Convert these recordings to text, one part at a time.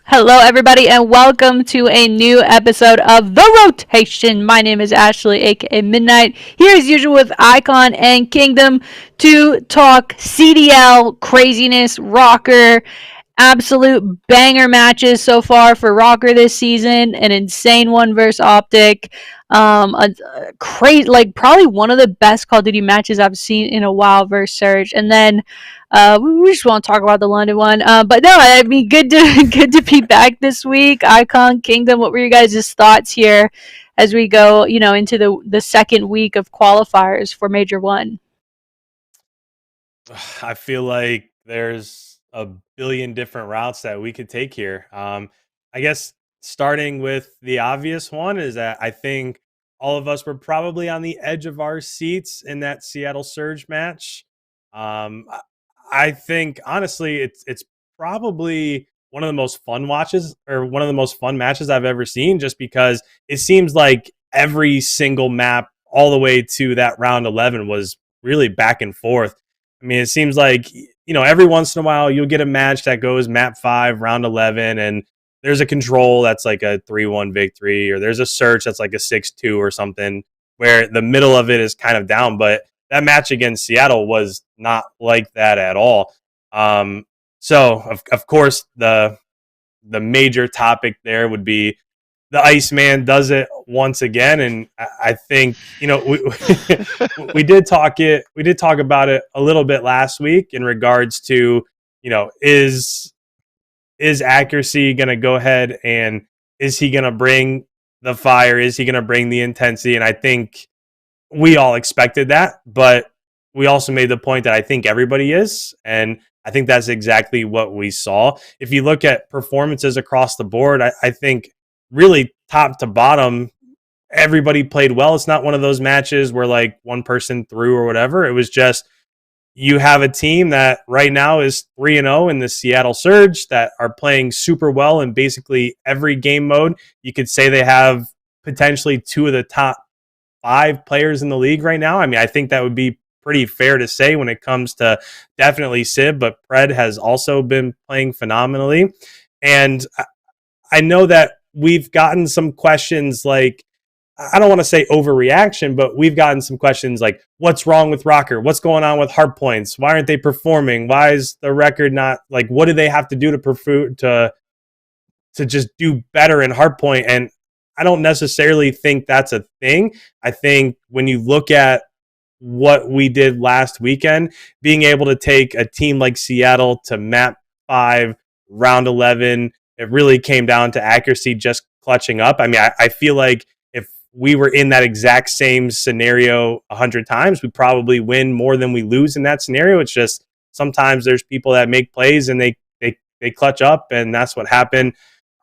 Hello, everybody, and welcome to a new episode of The Rotation. My name is Ashley, aka MiDNiTE, here as usual with IKON and Kingdom to talk CDL craziness, ROKKR, absolute banger matches so far for ROKKR this season. An insane one versus Optic. A crazy, like probably one of the best Call of Duty matches I've seen in a while versus Surge. And then we just want to talk about the London one. But no, I mean, good to good to be back this week. IKON Kingdom. What were your guys' thoughts here as we go, into the second week of qualifiers for Major One? I feel like there's a billion different routes that we could take here. I guess starting with the obvious one is that I think all of us were probably on the edge of our seats in that Seattle Surge match. I think honestly, it's probably one of the most fun watches or one of the most fun matches I've ever seen, just because it seems like every single map all the way to that round 11 was really back and forth. I mean, it seems like, every once in a while you'll get a match that goes map 5, round 11, and there's a control that's like a 3-1 victory, or there's a search that's like a 6-2 or something, where the middle of it is kind of down. But that match against Seattle was not like that at all. So, of course, the major topic there would be the Iceman does it once again, and I think we we did talk about it a little bit last week in regards to is accuracy going to go ahead, and is he going to bring the fire? Is he going to bring the intensity? And I think we all expected that, but we also made the point that I think everybody is, and I think that's exactly what we saw. If you look at performances across the board, I think really top to bottom, everybody played well. It's not one of those matches where like one person threw or whatever. It was just you have a team that right now is 3-0 in the Seattle Surge that are playing super well in basically every game mode. You could say they have potentially two of the top 5 players in the league right now. I mean, I think that would be pretty fair to say when it comes to definitely Sib, but Pred has also been playing phenomenally. And I know that we've gotten some questions like, I don't want to say overreaction, but we've gotten some questions like, what's wrong with Røkkr? What's going on with hard points? Why aren't they performing? Why is the record not like, what do they have to do to just do better in hardpoint? And I don't necessarily think that's a thing. I think when you look at what we did last weekend, being able to take a team like Seattle to map 5, round 11, it really came down to accuracy, just clutching up. I mean, I feel like if we were in that exact same scenario 100 times, we probably win more than we lose in that scenario. It's just sometimes there's people that make plays and they clutch up, and that's what happened.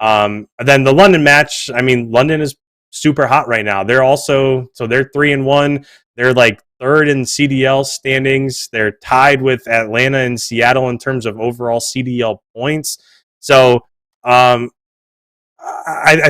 Then the London match, I mean, London is super hot right now. They're 3-1. They're like third in CDL standings. They're tied with Atlanta and Seattle in terms of overall CDL points. So I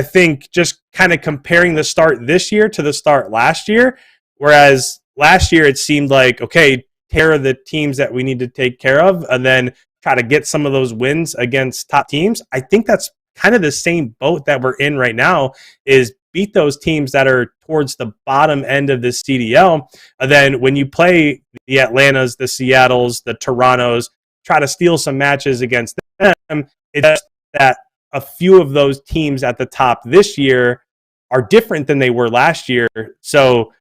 think just kind of comparing the start this year to the start last year, whereas last year it seemed like, okay, take care of the teams that we need to take care of and then try to get some of those wins against top teams. I think that's kind of the same boat that we're in right now, is beat those teams that are towards the bottom end of the CDL. And then when you play the Atlantas, the Seattles, the Torontos, try to steal some matches against them, it's just that a few of those teams at the top this year are different than they were last year. So,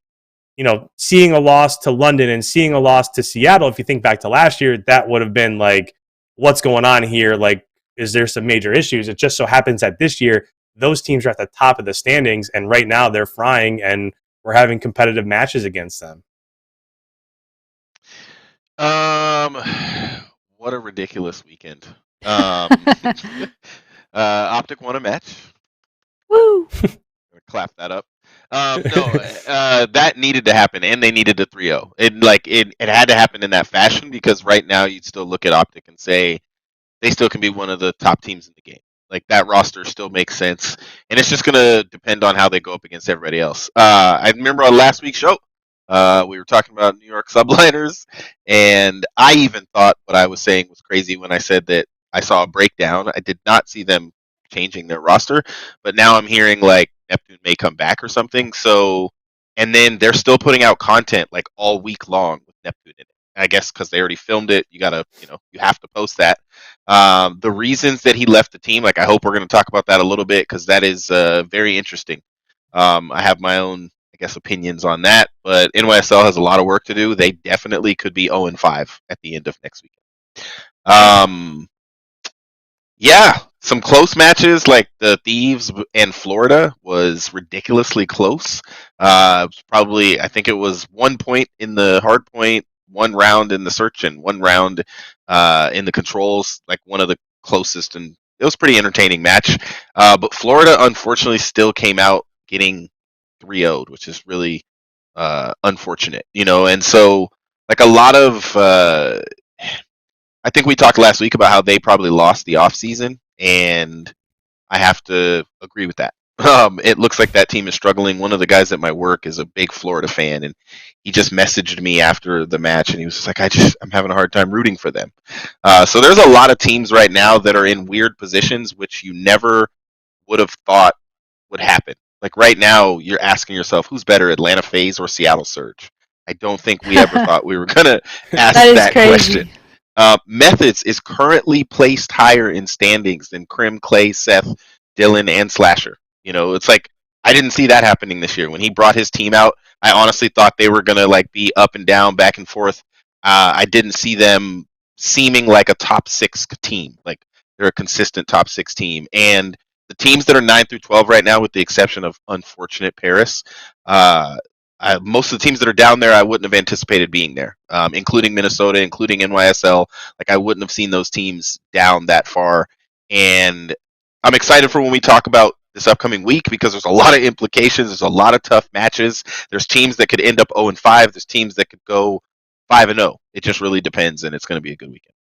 seeing a loss to London and seeing a loss to Seattle, if you think back to last year, that would have been like, what's going on here? Like, is there some major issues? It just so happens that this year, those teams are at the top of the standings, and right now they're frying, and we're having competitive matches against them. Um, what a ridiculous weekend. Optic won a match. Woo! Clap that up. No, that needed to happen, and they needed a 3-0. It had to happen in that fashion, because right now you'd still look at Optic and say they still can be one of the top teams in the game. Like, that roster still makes sense, and it's just gonna depend on how they go up against everybody else. I remember on last week's show, we were talking about New York subliners, and I even thought what I was saying was crazy when I said that I saw a breakdown. I did not see them changing their roster. But now I'm hearing like Neptune may come back or something. So, and then they're still putting out content like all week long with Neptune in it. I guess because they already filmed it, you gotta, you have to post that. The reasons that he left the team, like I hope we're going to talk about that a little bit because that is very interesting. I have my own, I guess, opinions on that, but NYSL has a lot of work to do. They definitely could be 0-5 at the end of next weekend. Yeah, some close matches like the Thieves and Florida was ridiculously close. Probably, I think it was 1 point in the hard point, 1 round in the search, and 1 round in the controls. Like one of the closest, and it was a pretty entertaining match. But Florida, unfortunately, still came out getting 3-0'd, which is really unfortunate, And so, like a lot of. I think we talked last week about how they probably lost the offseason, and I have to agree with that. It looks like that team is struggling. One of the guys at my work is a big Florida fan, and he just messaged me after the match, and he was just like, I'm having a hard time rooting for them. So there's a lot of teams right now that are in weird positions, which you never would have thought would happen. Like right now, you're asking yourself, who's better, Atlanta FaZe or Seattle Surge? I don't think we ever thought we were going to ask that question. Methods is currently placed higher in standings than Krim, Clay, Seth, Dylan, and Slasher. It's like I didn't see that happening this year. When he brought his team out, I honestly thought they were gonna like be up and down, back and forth. I didn't see them seeming like a top 6 team. Like they're a consistent top 6 team. And the teams that are 9 through 12 right now, with the exception of unfortunate Paris, most of the teams that are down there, I wouldn't have anticipated being there, including Minnesota, including NYSL. Like I wouldn't have seen those teams down that far. And I'm excited for when we talk about this upcoming week because there's a lot of implications. There's a lot of tough matches. There's teams that could end up 0-5. There's teams that could go 5-0. It just really depends, and it's going to be a good weekend.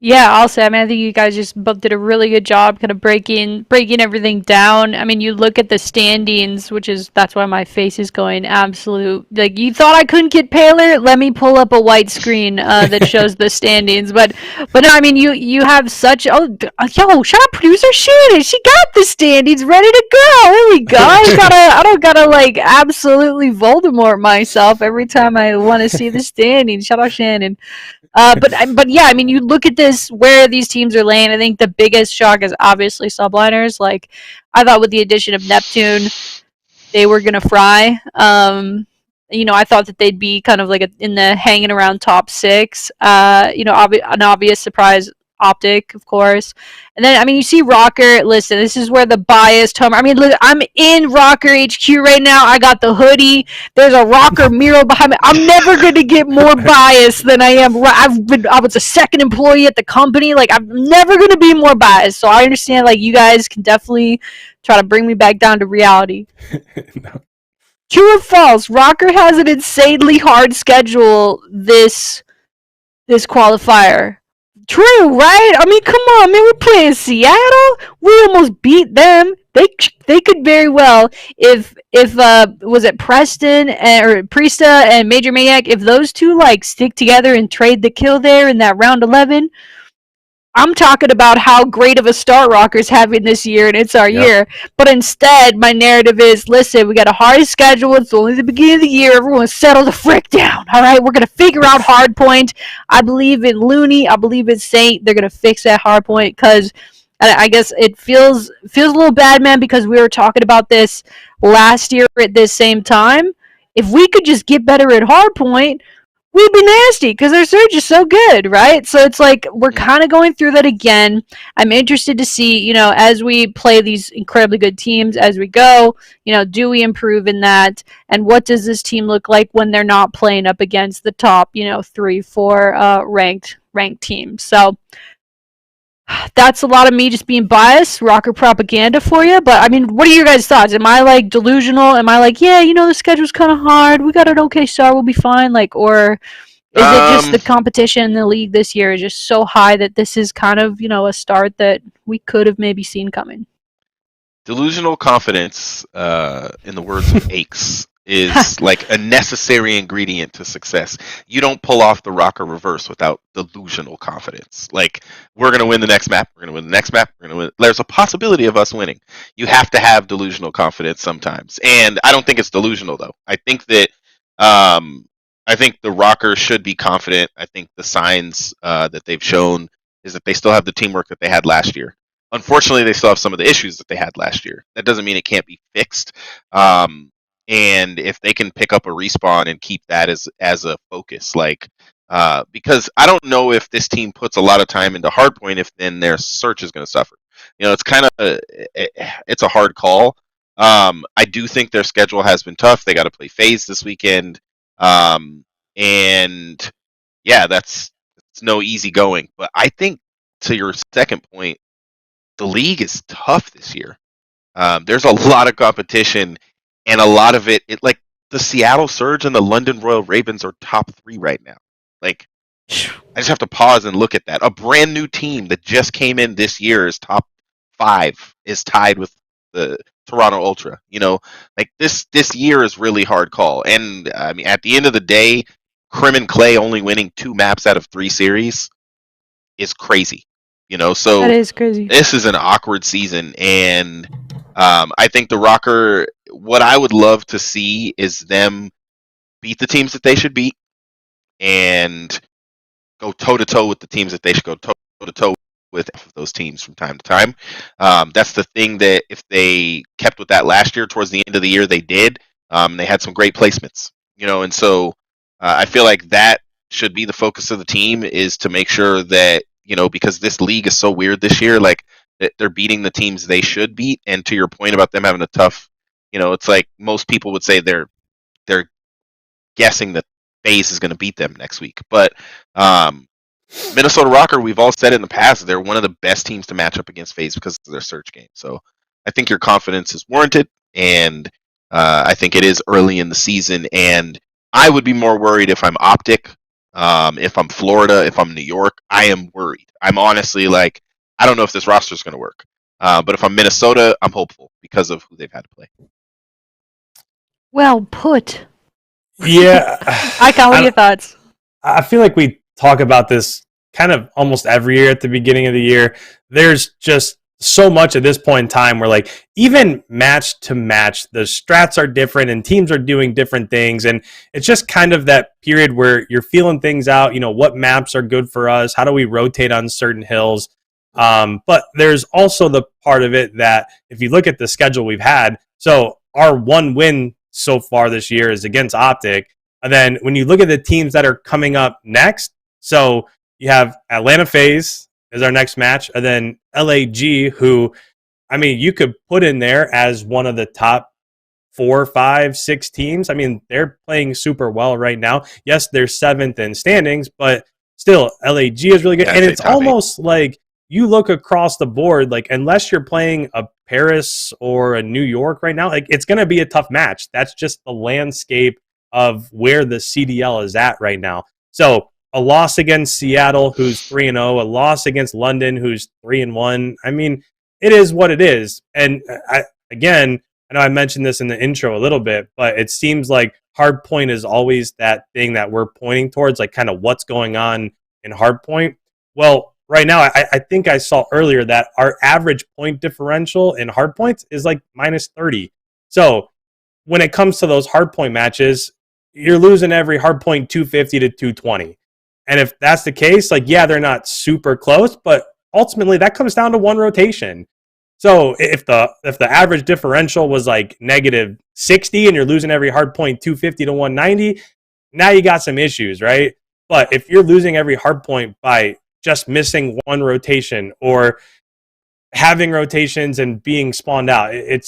Yeah, I'll say, I think you guys just both did a really good job kind of breaking everything down. I mean, you look at the standings, that's why my face is going absolute. Like, you thought I couldn't get paler? Let me pull up a white screen that shows the standings. But no, I mean, you have such, yo, shout out producer Shannon. She got the standings ready to go. There we go. I don't gotta like absolutely Voldemort myself every time I want to see the standings. Shout out Shannon. But yeah, I mean, you look at this where these teams are laying. I think the biggest shock is obviously subliners. Like, I thought with the addition of Neptune, they were gonna fry. I thought that they'd be kind of like in the hanging around top 6. An obvious surprise, Optic, of course. And then, I mean, you see Røkkr. Listen, this is where the biased homer. I mean, look, I'm in Røkkr HQ right now. I got the hoodie. There's a Røkkr mural behind me. I'm never going to get more biased than I am. I was a second employee at the company. Like, I'm never going to be more biased. So I understand, like, you guys can definitely try to bring me back down to reality. No. True or false? Røkkr has an insanely hard schedule this qualifier. True, right? I mean, come on, man. We're playing Seattle. We almost beat them. They could very well, if was it Preston or Priesta and Major Maniac, if those two like stick together and trade the kill there in that round 11. I'm talking about how great of a start Røkkr's having this year, and it's our year. But instead, my narrative is, listen, we got a hard schedule. It's only the beginning of the year. Everyone settle the frick down, all right? We're going to figure out hardpoint. I believe in Looney. I believe in Saint. They're going to fix that hardpoint because I guess it feels a little bad, man, because we were talking about this last year at this same time. If we could just get better at hardpoint, we'd be nasty because their surge is so good, right? So it's like we're kind of going through that again. I'm interested to see, as we play these incredibly good teams as we go, do we improve in that? And what does this team look like when they're not playing up against the top, 3, 4 ranked teams? So that's a lot of me just being biased, Røkkr propaganda for you. But I mean, what are your guys' thoughts? Am I like delusional? Am I like, yeah, the schedule's kind of hard. We got an okay start. We'll be fine. Like, or is it just the competition in the league this year is just so high that this is kind of, a start that we could have maybe seen coming? Delusional confidence, in the words of Aches. is like a necessary ingredient to success. You don't pull off the ROKKR reverse without delusional confidence. Like, we're going to win the next map. We're going to win the next map. We're going to win. There's a possibility of us winning. You have to have delusional confidence sometimes. And I don't think it's delusional, though. I think that I think the ROKKR should be confident. I think the signs that they've shown is that they still have the teamwork that they had last year. Unfortunately, they still have some of the issues that they had last year. That doesn't mean it can't be fixed. And if they can pick up a respawn and keep that as a focus, like because I don't know if this team puts a lot of time into hardpoint, if then their search is going to suffer. You know, it's kind of it's a hard call. I do think their schedule has been tough. They got to play FaZe this weekend, and yeah, it's no easy going. But I think, to your second point, the league is tough this year. There's a lot of competition, and a lot of it like the Seattle Surge and the London Royal Ravens are top 3 right now. Like, I just have to pause and look at that. A brand new team that just came in this year is top 5, is tied with the Toronto Ultra. You know, like this year is really hard call. And I mean, at the end of the day, Crim and Clay only winning 2 maps out of 3 series is crazy. You know, so That is crazy. this is an awkward season, and I think the ROKKR, what I would love to see is them beat the teams that they should beat and go toe-to-toe with the teams that they should go toe-to-toe with those teams from time to time. That's the thing that if they kept with that last year, towards the end of the year, they did. They had some great placements, you know, and so I feel like that should be the focus of the team, is to make sure that, you know, because this league is so weird this year, like that they're beating the teams they should beat. And to your point about them having a tough, you know, it's like most people would say they're guessing that FaZe is going to beat them next week. But Minnesota ROKKR, we've all said in the past, they're one of the best teams to match up against FaZe because of their search game. So I think your confidence is warranted, and I think it is early in the season. And I would be more worried if I'm Optic. If I'm Florida, if I'm New York, I am worried. I'm honestly like, I don't know if this roster is going to work. But if I'm Minnesota, I'm hopeful because of who they've had to play. Well put. Yeah. IKON, what are your thoughts? I feel like we talk about this kind of almost every year at the beginning of the year. There's just so much at this point in time where, like, even match to match, the strats are different and teams are doing different things. And it's just kind of that period where you're feeling things out. You know, what maps are good for us? How do we rotate on certain hills? But there's also the part of it that if you look at the schedule we've had, so our one win so far this year is against Optic. And then when you look at the teams that are coming up next, so you have Atlanta FaZe is our next match, and then LAG, who, I mean, you could put in there as one of the top 4, 5, 6 teams. I mean, they're playing super well right now. Yes, they're 7th in standings, but still, LAG is really good. Yeah, and I'd it's say top 8. almost like you look across the board, like, unless you're playing a Paris or a New York right now, like, it's going to be a tough match. That's just the landscape of where the CDL is at right now. So a loss against Seattle, who's 3-0, a loss against London, who's 3-1. I mean, it is what it is. And I know I mentioned this in the intro a little bit, but it seems like hardpoint is always that thing that we're pointing towards, like kind of what's going on in hardpoint. Well, right now, I think I saw earlier that our average point differential in hardpoints is like minus 30. So when it comes to those hardpoint matches, you're losing every hardpoint 250 to 220. And if that's the case, like, yeah, they're not super close, but ultimately that comes down to one rotation. So if the average differential was like negative 60 and you're losing every hardpoint 250 to 190, now you got some issues, right? But if you're losing every hardpoint by just missing one rotation or having rotations and being spawned out, it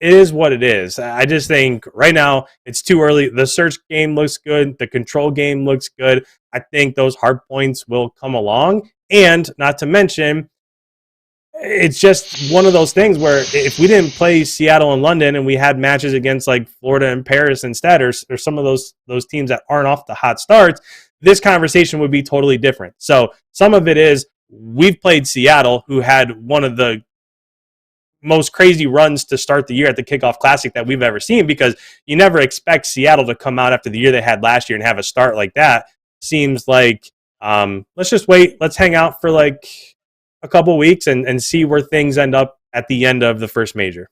is what it is. I just think right now it's too early. The search game looks good. The control game looks good. I think those hard points will come along. And not to mention, it's just one of those things where if we didn't play Seattle and London and we had matches against like Florida and Paris instead, or some of those teams that aren't off the hot starts, this conversation would be totally different. So some of it is we've played Seattle, who had one of the most crazy runs to start the year at the Kickoff Classic that we've ever seen, because you never expect Seattle to come out after the year they had last year and have a start like that. Seems like let's just wait. Let's hang out for like a couple weeks and see where things end up at the end of the first major.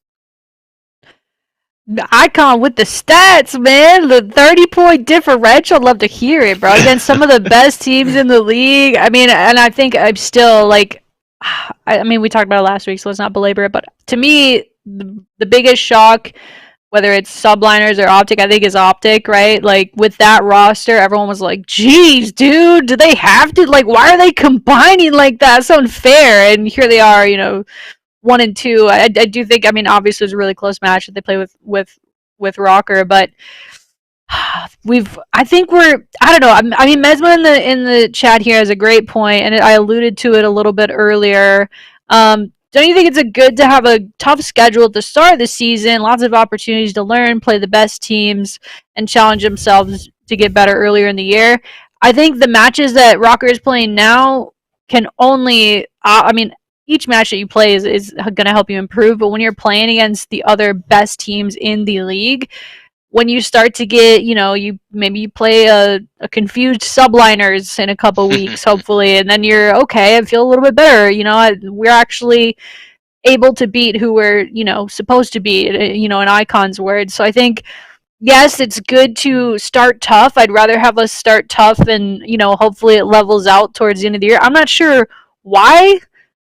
IKON with the stats, man. The 30-point differential. I'd love to hear it, bro. Against some of the best teams in the league. I mean, and I think I'm still like, I mean, we talked about it last week, so let's not belabor it. But to me, the biggest shock, whether it's subliners or Optic, I think is Optic, right? Like with that roster, everyone was like, geez, dude, do they have to? Like, why are they combining like that? It's unfair. And here they are, you know, 1 and 2. I do think, I mean, obviously it was a really close match that they play with Røkkr, but I don't know. I mean, Mesma in the chat here has a great point, and I alluded to it a little bit earlier. Don't you think it's good to have a tough schedule at the start of the season, lots of opportunities to learn, play the best teams, and challenge themselves to get better earlier in the year? I think the matches that Røkkr is playing now can only, I mean, each match that you play is going to help you improve, but when you're playing against the other best teams in the league, when you start to get, you know, you play a confused subliners in a couple weeks, hopefully, and then you're okay, I feel a little bit better. You know, we're actually able to beat who we're, you know, supposed to beat, you know, in IKON's words. So I think, yes, it's good to start tough. I'd rather have us start tough and, you know, hopefully it levels out towards the end of the year. I'm not sure why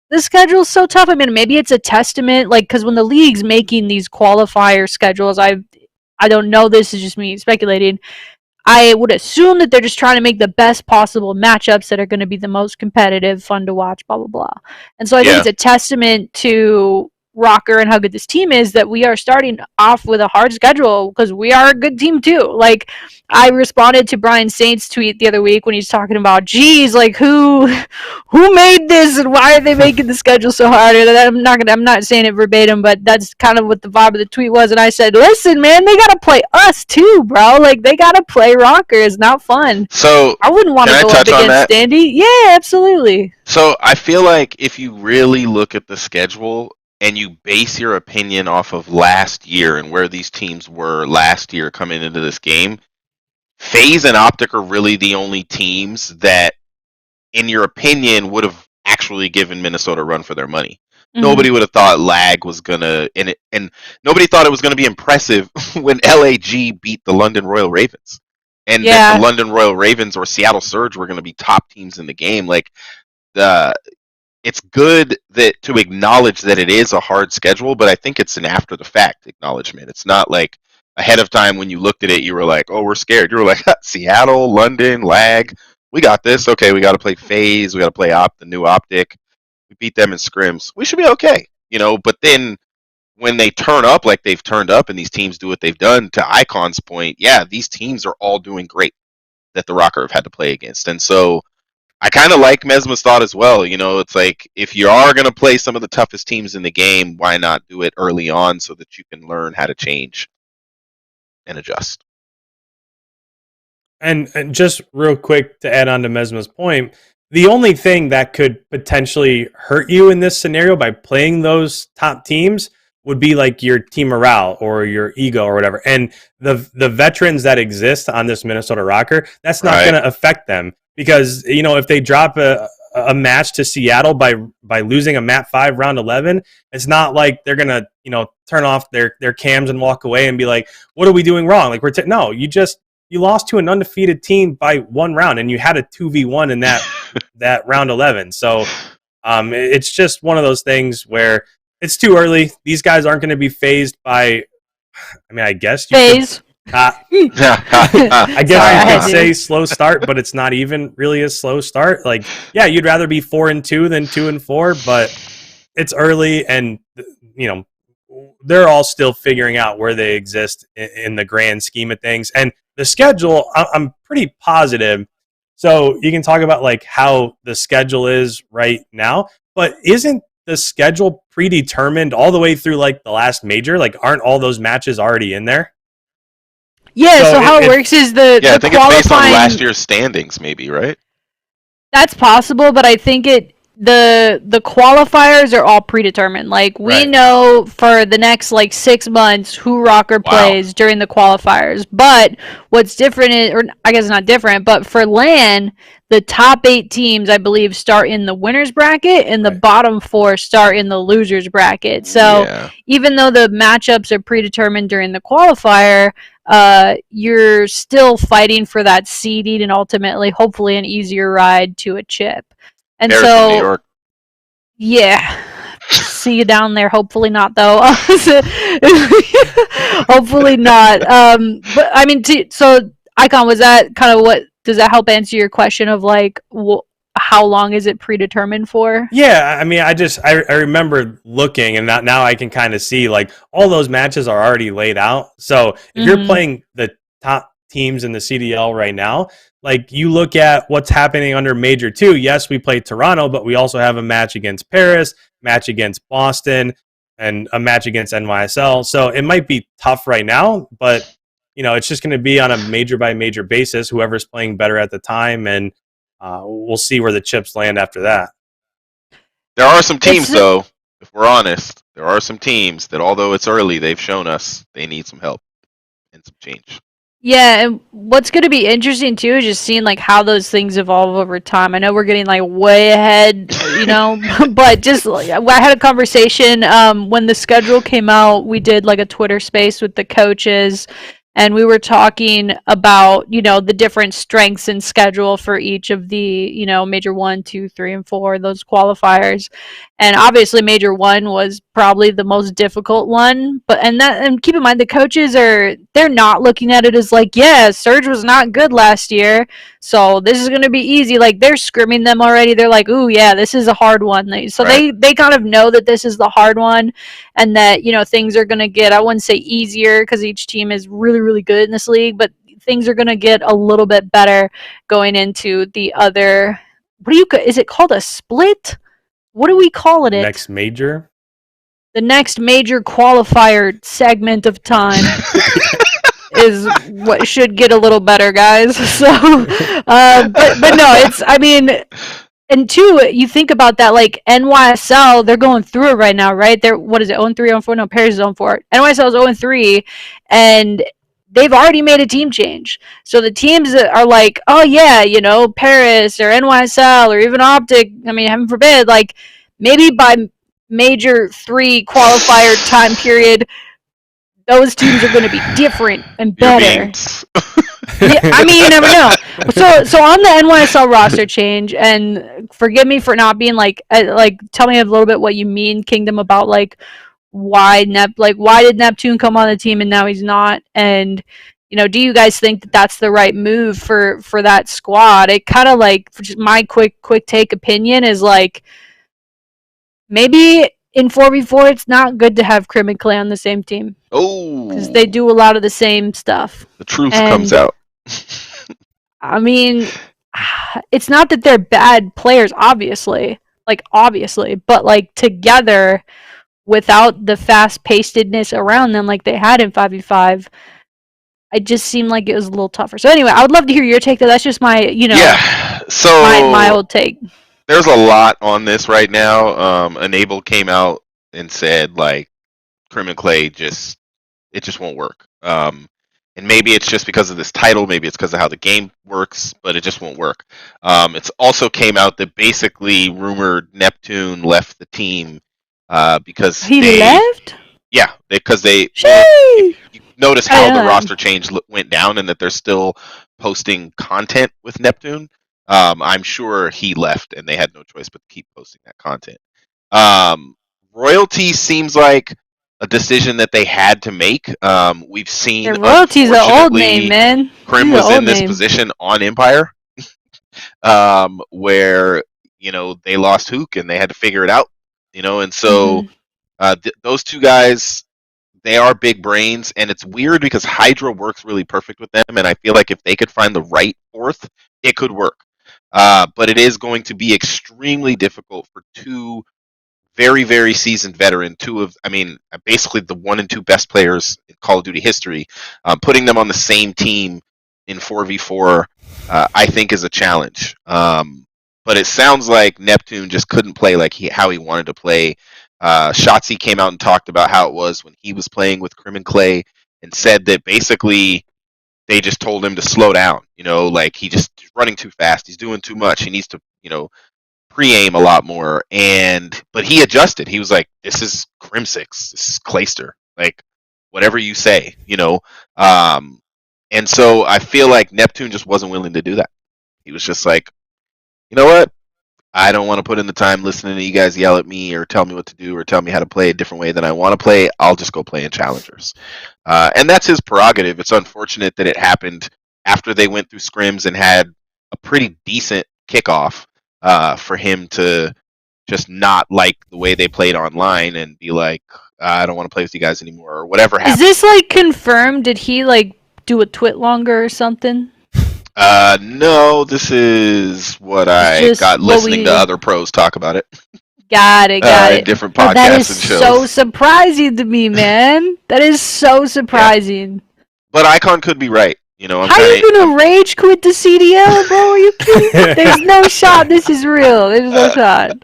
the schedule's so tough. I mean, maybe it's a testament, like, because when the league's making these qualifier schedules, I don't know, this is just me speculating, I would assume that they're just trying to make the best possible matchups that are going to be the most competitive, fun to watch, blah, blah, blah. And so I think it's a testament to Røkkr and how good this team is that we are starting off with a hard schedule, because we are a good team too. Like, I responded to Brian Saint's tweet the other week when he's talking about, geez, like who made this and why are they making the schedule so hard? And I'm not saying it verbatim, but that's kind of what the vibe of the tweet was. And I said, listen, man, they gotta play us too, bro. Like, they gotta play Røkkr. It's not fun. So I wouldn't want to go up against Standy. Yeah, absolutely. So I feel like if you really look at the schedule and you base your opinion off of last year and where these teams were last year coming into this game, FaZe and Optic are really the only teams that, in your opinion, would have actually given Minnesota a run for their money. Mm-hmm. Nobody would have thought lag was gonna, and nobody thought it was gonna be impressive when LAG beat the London Royal Ravens, and that the London Royal Ravens or Seattle Surge were gonna be top teams in the game. Like, it's good to acknowledge that it is a hard schedule, but I think it's an after the fact acknowledgement. It's not like ahead of time when you looked at it, you were like, oh, we're scared. You were like, Seattle, London, lag, we got this. Okay, we got to play FaZe, we got to play the new Optic. We beat them in scrims. We should be okay, you know. But then when they turn up like they've turned up and these teams do what they've done, to IKON's point, yeah, these teams are all doing great that the Røkkr have had to play against. And so I kind of like Mesma's thought as well. You know, it's like, if you are going to play some of the toughest teams in the game, why not do it early on so that you can learn how to change and adjust? And just real quick to add on to Mesma's point, the only thing that could potentially hurt you in this scenario by playing those top teams would be like your team morale or your ego or whatever. And the veterans that exist on this Minnesota Røkkr, that's not going to affect them. Because, you know, if they drop a match to Seattle by losing a map 5 round 11, it's not like they're gonna, you know, turn off their cams and walk away and be like, what are we doing wrong? Like, no, you lost to an undefeated team by 1 round, and you had a 2v1 in that round 11. So it's just one of those things where it's too early. These guys aren't going to be phased by, I mean, I guess you phase. I guess you could say slow start, but it's not even really a slow start. Like, yeah, you'd rather be 4-2 than 2-4, but it's early, and you know, they're all still figuring out where they exist in the grand scheme of things. And the schedule, I'm pretty positive. So you can talk about like how the schedule is right now, but isn't the schedule predetermined all the way through like the last major? Like, aren't all those matches already in there? Yeah, so how it works is the I think it's based on last year's standings, maybe, right? That's possible, but I think the qualifiers are all predetermined. Like we Right. know for the next like 6 months who ROKKR plays during the qualifiers. But what's different is, or I guess not different, but for LAN, the top 8 teams I believe start in the winners bracket and the Right. bottom 4 start in the losers bracket. So Yeah. even though the matchups are predetermined during the qualifier, you're still fighting for that seeding and ultimately hopefully an easier ride to a chip. And Bears in New so York. yeah. See you down there. Hopefully not, though. Hopefully not. But I mean, so Icon, was that kind of what? Does that help answer your question of like, how long is it predetermined for? Yeah, I mean, I remember looking, and now I can kind of see like all those matches are already laid out. So if you're playing the top teams in the CDL right now, like you look at what's happening under Major 2. Yes, we played Toronto, but we also have a match against Paris, match against Boston, and a match against NYSL. So it might be tough right now, but it's just going to be on a major by major basis. Whoever's playing better at the time, and we'll see where the chips land after that. There are some teams, though, if we're honest, there are some teams that, although it's early, they've shown us they need some help and some change. Yeah, and what's going to be interesting too is just seeing like how those things evolve over time. I know we're getting like way ahead, but just like, I had a conversation when the schedule came out. We did like a Twitter space with the coaches, and we were talking about the different strengths and schedule for each of the major 1, 2, 3, and 4, those qualifiers. And obviously major 1 was probably the most difficult one, and keep in mind the coaches they're not looking at it as like, yeah, Surge was not good last year, so this is going to be easy. Like they're scrimming them already. They're like, ooh, yeah, this is a hard one. So Right. they kind of know that this is the hard one, and that things are going to get, I wouldn't say easier because each team is really really good in this league, but things are going to get a little bit better going into the other, is it called a split? What do we call it? Next major? The next major qualifier segment of time is what should get a little better, guys. So, but no, it's, I mean, and two, you think about that, like NYSL, they're going through it right now, right? They're, what is it, 0-3, 0-4? No, Paris is 0-4. NYSL is 0-3, and they've already made a team change. So the teams that are like, oh yeah, Paris or NYSL or even Optic, I mean, heaven forbid, like maybe by major 3 qualifier time period, those teams are going to be different and better. Yeah, I mean, you never know. So on the NYSL roster change, and forgive me for not being like tell me a little bit what you mean, Kingdom, about like why did Neptune come on the team and now he's not? And do you guys think that that's the right move for that squad? It kind of like, just my quick take opinion is like, maybe in 4v4 it's not good to have Crim and Clay on the same team. Oh, because they do a lot of the same stuff. The truth comes out. I mean, it's not that they're bad players, obviously, but like together, without the fast-pacedness around them like they had in 5v5, it just seemed like it was a little tougher. So anyway, I would love to hear your take, though. That's just my, So my old take. There's a lot on this right now. Enable came out and said like Crim and Clay it just won't work. And maybe it's just because of this title, maybe it's because of how the game works, but it just won't work. It's also came out that basically rumored Neptune left the team because he left. Yeah, because they you notice how the roster change went down, and that they're still posting content with Neptune. I'm sure he left, and they had no choice but to keep posting that content. Royalty seems like a decision that they had to make. We've seen Royalty's an old name, man. Crim was in this position on Empire, where they lost Hook and they had to figure it out. And so those two guys, they are big brains, and it's weird because Hydra works really perfect with them, and I feel like if they could find the right fourth, it could work. But it is going to be extremely difficult for two very, very seasoned veteran, basically the 1 and 2 best players in Call of Duty history, putting them on the same team in 4v4, I think is a challenge. But it sounds like Neptune just couldn't play like how he wanted to play. Shotzi came out and talked about how it was when he was playing with Crim and Clay, and said that basically they just told him to slow down. Like he's running too fast. He's doing too much. He needs to, pre-aim a lot more. But he adjusted. He was like, "This is Crim 6. This is Clayster. Like whatever you say." And so I feel like Neptune just wasn't willing to do that. He was just like, you know what? I don't want to put in the time listening to you guys yell at me or tell me what to do or tell me how to play a different way than I want to play. I'll just go play in challengers. And that's his prerogative. It's unfortunate that it happened after they went through scrims and had a pretty decent kickoff for him to just not like the way they played online and be like, I don't want to play with you guys anymore or whatever happened. Is this like confirmed? Did he like do a twit longer or something? No, this is what I got listening to other pros talk about it. Got it. In different podcasts that is and shows. So surprising to me, man. That is so surprising. Yeah. But IKON could be right. How are you gonna rage quit the CDL, bro? Are you kidding? There's no shot. This is real. There's no shot.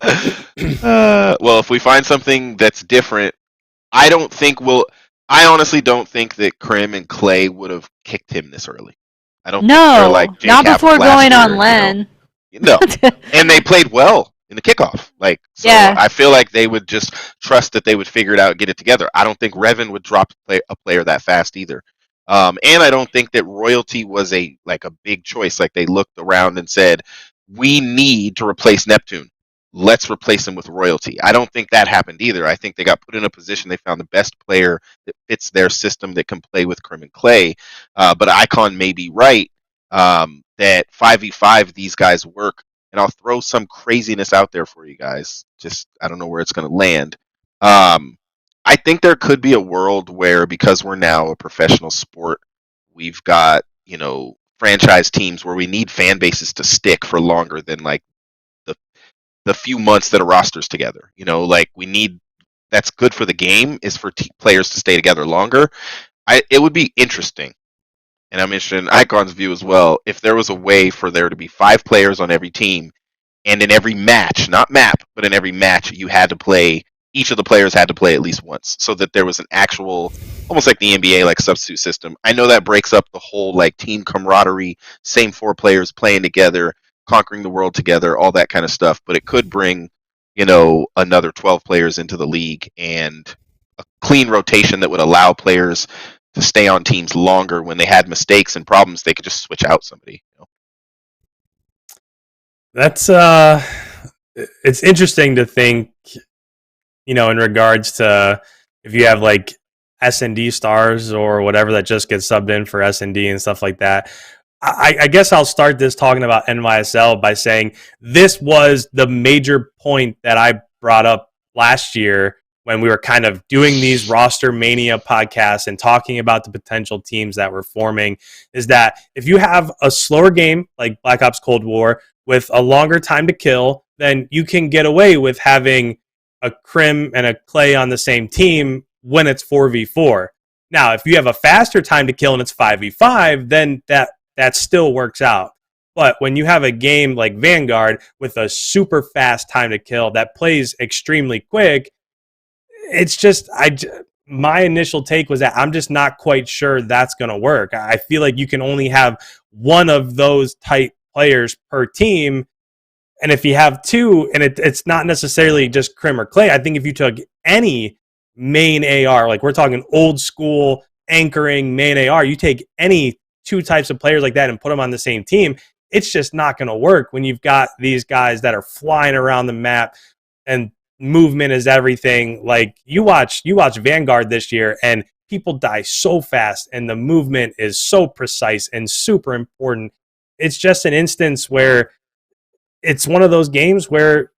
Well, if we find something that's different, I honestly don't think that Crim and Clay would have kicked him this early. I don't think they're like not before going on LAN. No, and they played well in the kickoff. I feel like they would just trust that they would figure it out, get it together. I don't think Reven would drop a player that fast either. And I don't think that Royalty was a big choice. Like they looked around and said, we need to replace Neptune. Let's replace him with Royalty. I don't think that happened either. I think they got put in a position, they found the best player that fits their system that can play with Crim and Clay. But IKON may be right that 5v5 these guys work. And I'll throw some craziness out there for you guys. Just, I don't know where it's going to land. I think there could be a world where, because we're now a professional sport, we've got, franchise teams where we need fan bases to stick for longer than the few months that a roster's together. We need, that's good for the game, is for players to stay together longer. It would be interesting, and I'm interested in IKON's view as well, if there was a way for there to be 5 players on every team, and in every match, not map, but in every match, each of the players had to play at least once, so that there was an actual, almost like the NBA, substitute system. I know that breaks up the whole team camaraderie, same 4 players playing together, conquering the world together, all that kind of stuff, but it could bring, another 12 players into the league and a clean rotation that would allow players to stay on teams longer. When they had mistakes and problems, they could just switch out somebody. That's it's interesting to think, in regards to if you have S&D stars or whatever that just get subbed in for S&D and stuff like that. I guess I'll start this talking about NYSL by saying this was the major point that I brought up last year when we were kind of doing these roster mania podcasts and talking about the potential teams that were forming, is that if you have a slower game like Black Ops Cold War with a longer time to kill, then you can get away with having a Crim and a Clay on the same team when it's 4v4. Now, if you have a faster time to kill and it's 5v5, then that still works out. But when you have a game like Vanguard with a super fast time to kill that plays extremely quick, it's just, my initial take was that I'm just not quite sure that's going to work. I feel like you can only have one of those type players per team. And if you have 2, and it's not necessarily just Crim or Clay, I think if you took any main AR, we're talking old school anchoring main AR, you take any 2 types of players like that and put them on the same team, it's just not going to work when you've got these guys that are flying around the map and movement is everything. You watch Vanguard this year and people die so fast and the movement is so precise and super important. It's just an instance where it's one of those games where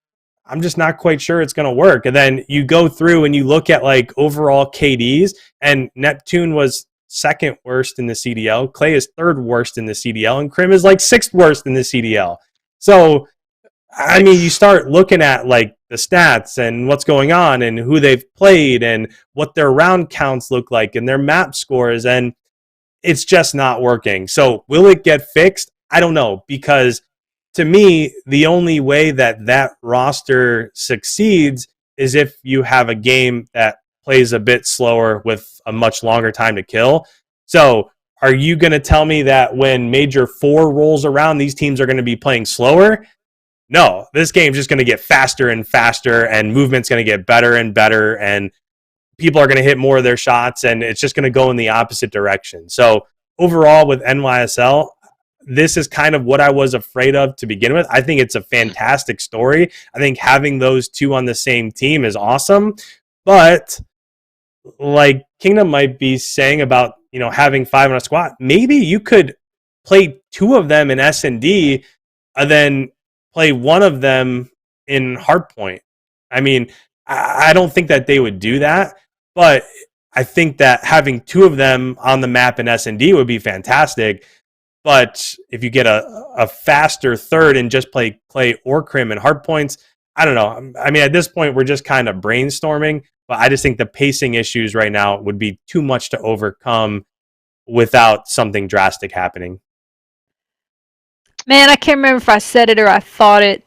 I'm just not quite sure it's going to work. And then you go through and you look at overall KDs, and Neptune was 2nd worst in the CDL, Clay is 3rd worst in the CDL, and Crim is 6th worst in the CDL. So, I mean, you start looking at the stats and what's going on and who they've played and what their round counts look like and their map scores, and it's just not working. So will it get fixed? I don't know, because to me, the only way that roster succeeds is if you have a game that plays a bit slower with a much longer time to kill. So are you going to tell me that when Major 4 rolls around, these teams are going to be playing slower? No, this game's just going to get faster and faster, and movement's going to get better and better, and people are going to hit more of their shots, and it's just going to go in the opposite direction. So overall with NYSL, this is kind of what I was afraid of to begin with. I think it's a fantastic story. I think having those two on the same team is awesome. But like Kingdom might be saying about, having 5 on a squad, maybe you could play 2 of them in S&D and then play 1 of them in Hardpoint. I mean, I don't think that they would do that, but I think that having 2 of them on the map in S&D would be fantastic. But if you get a faster third and just play Clay or Crim and Hardpoints, I don't know. I mean, at this point, we're just kind of brainstorming, but I just think the pacing issues right now would be too much to overcome without something drastic happening. Man, I can't remember if I said it or I thought it.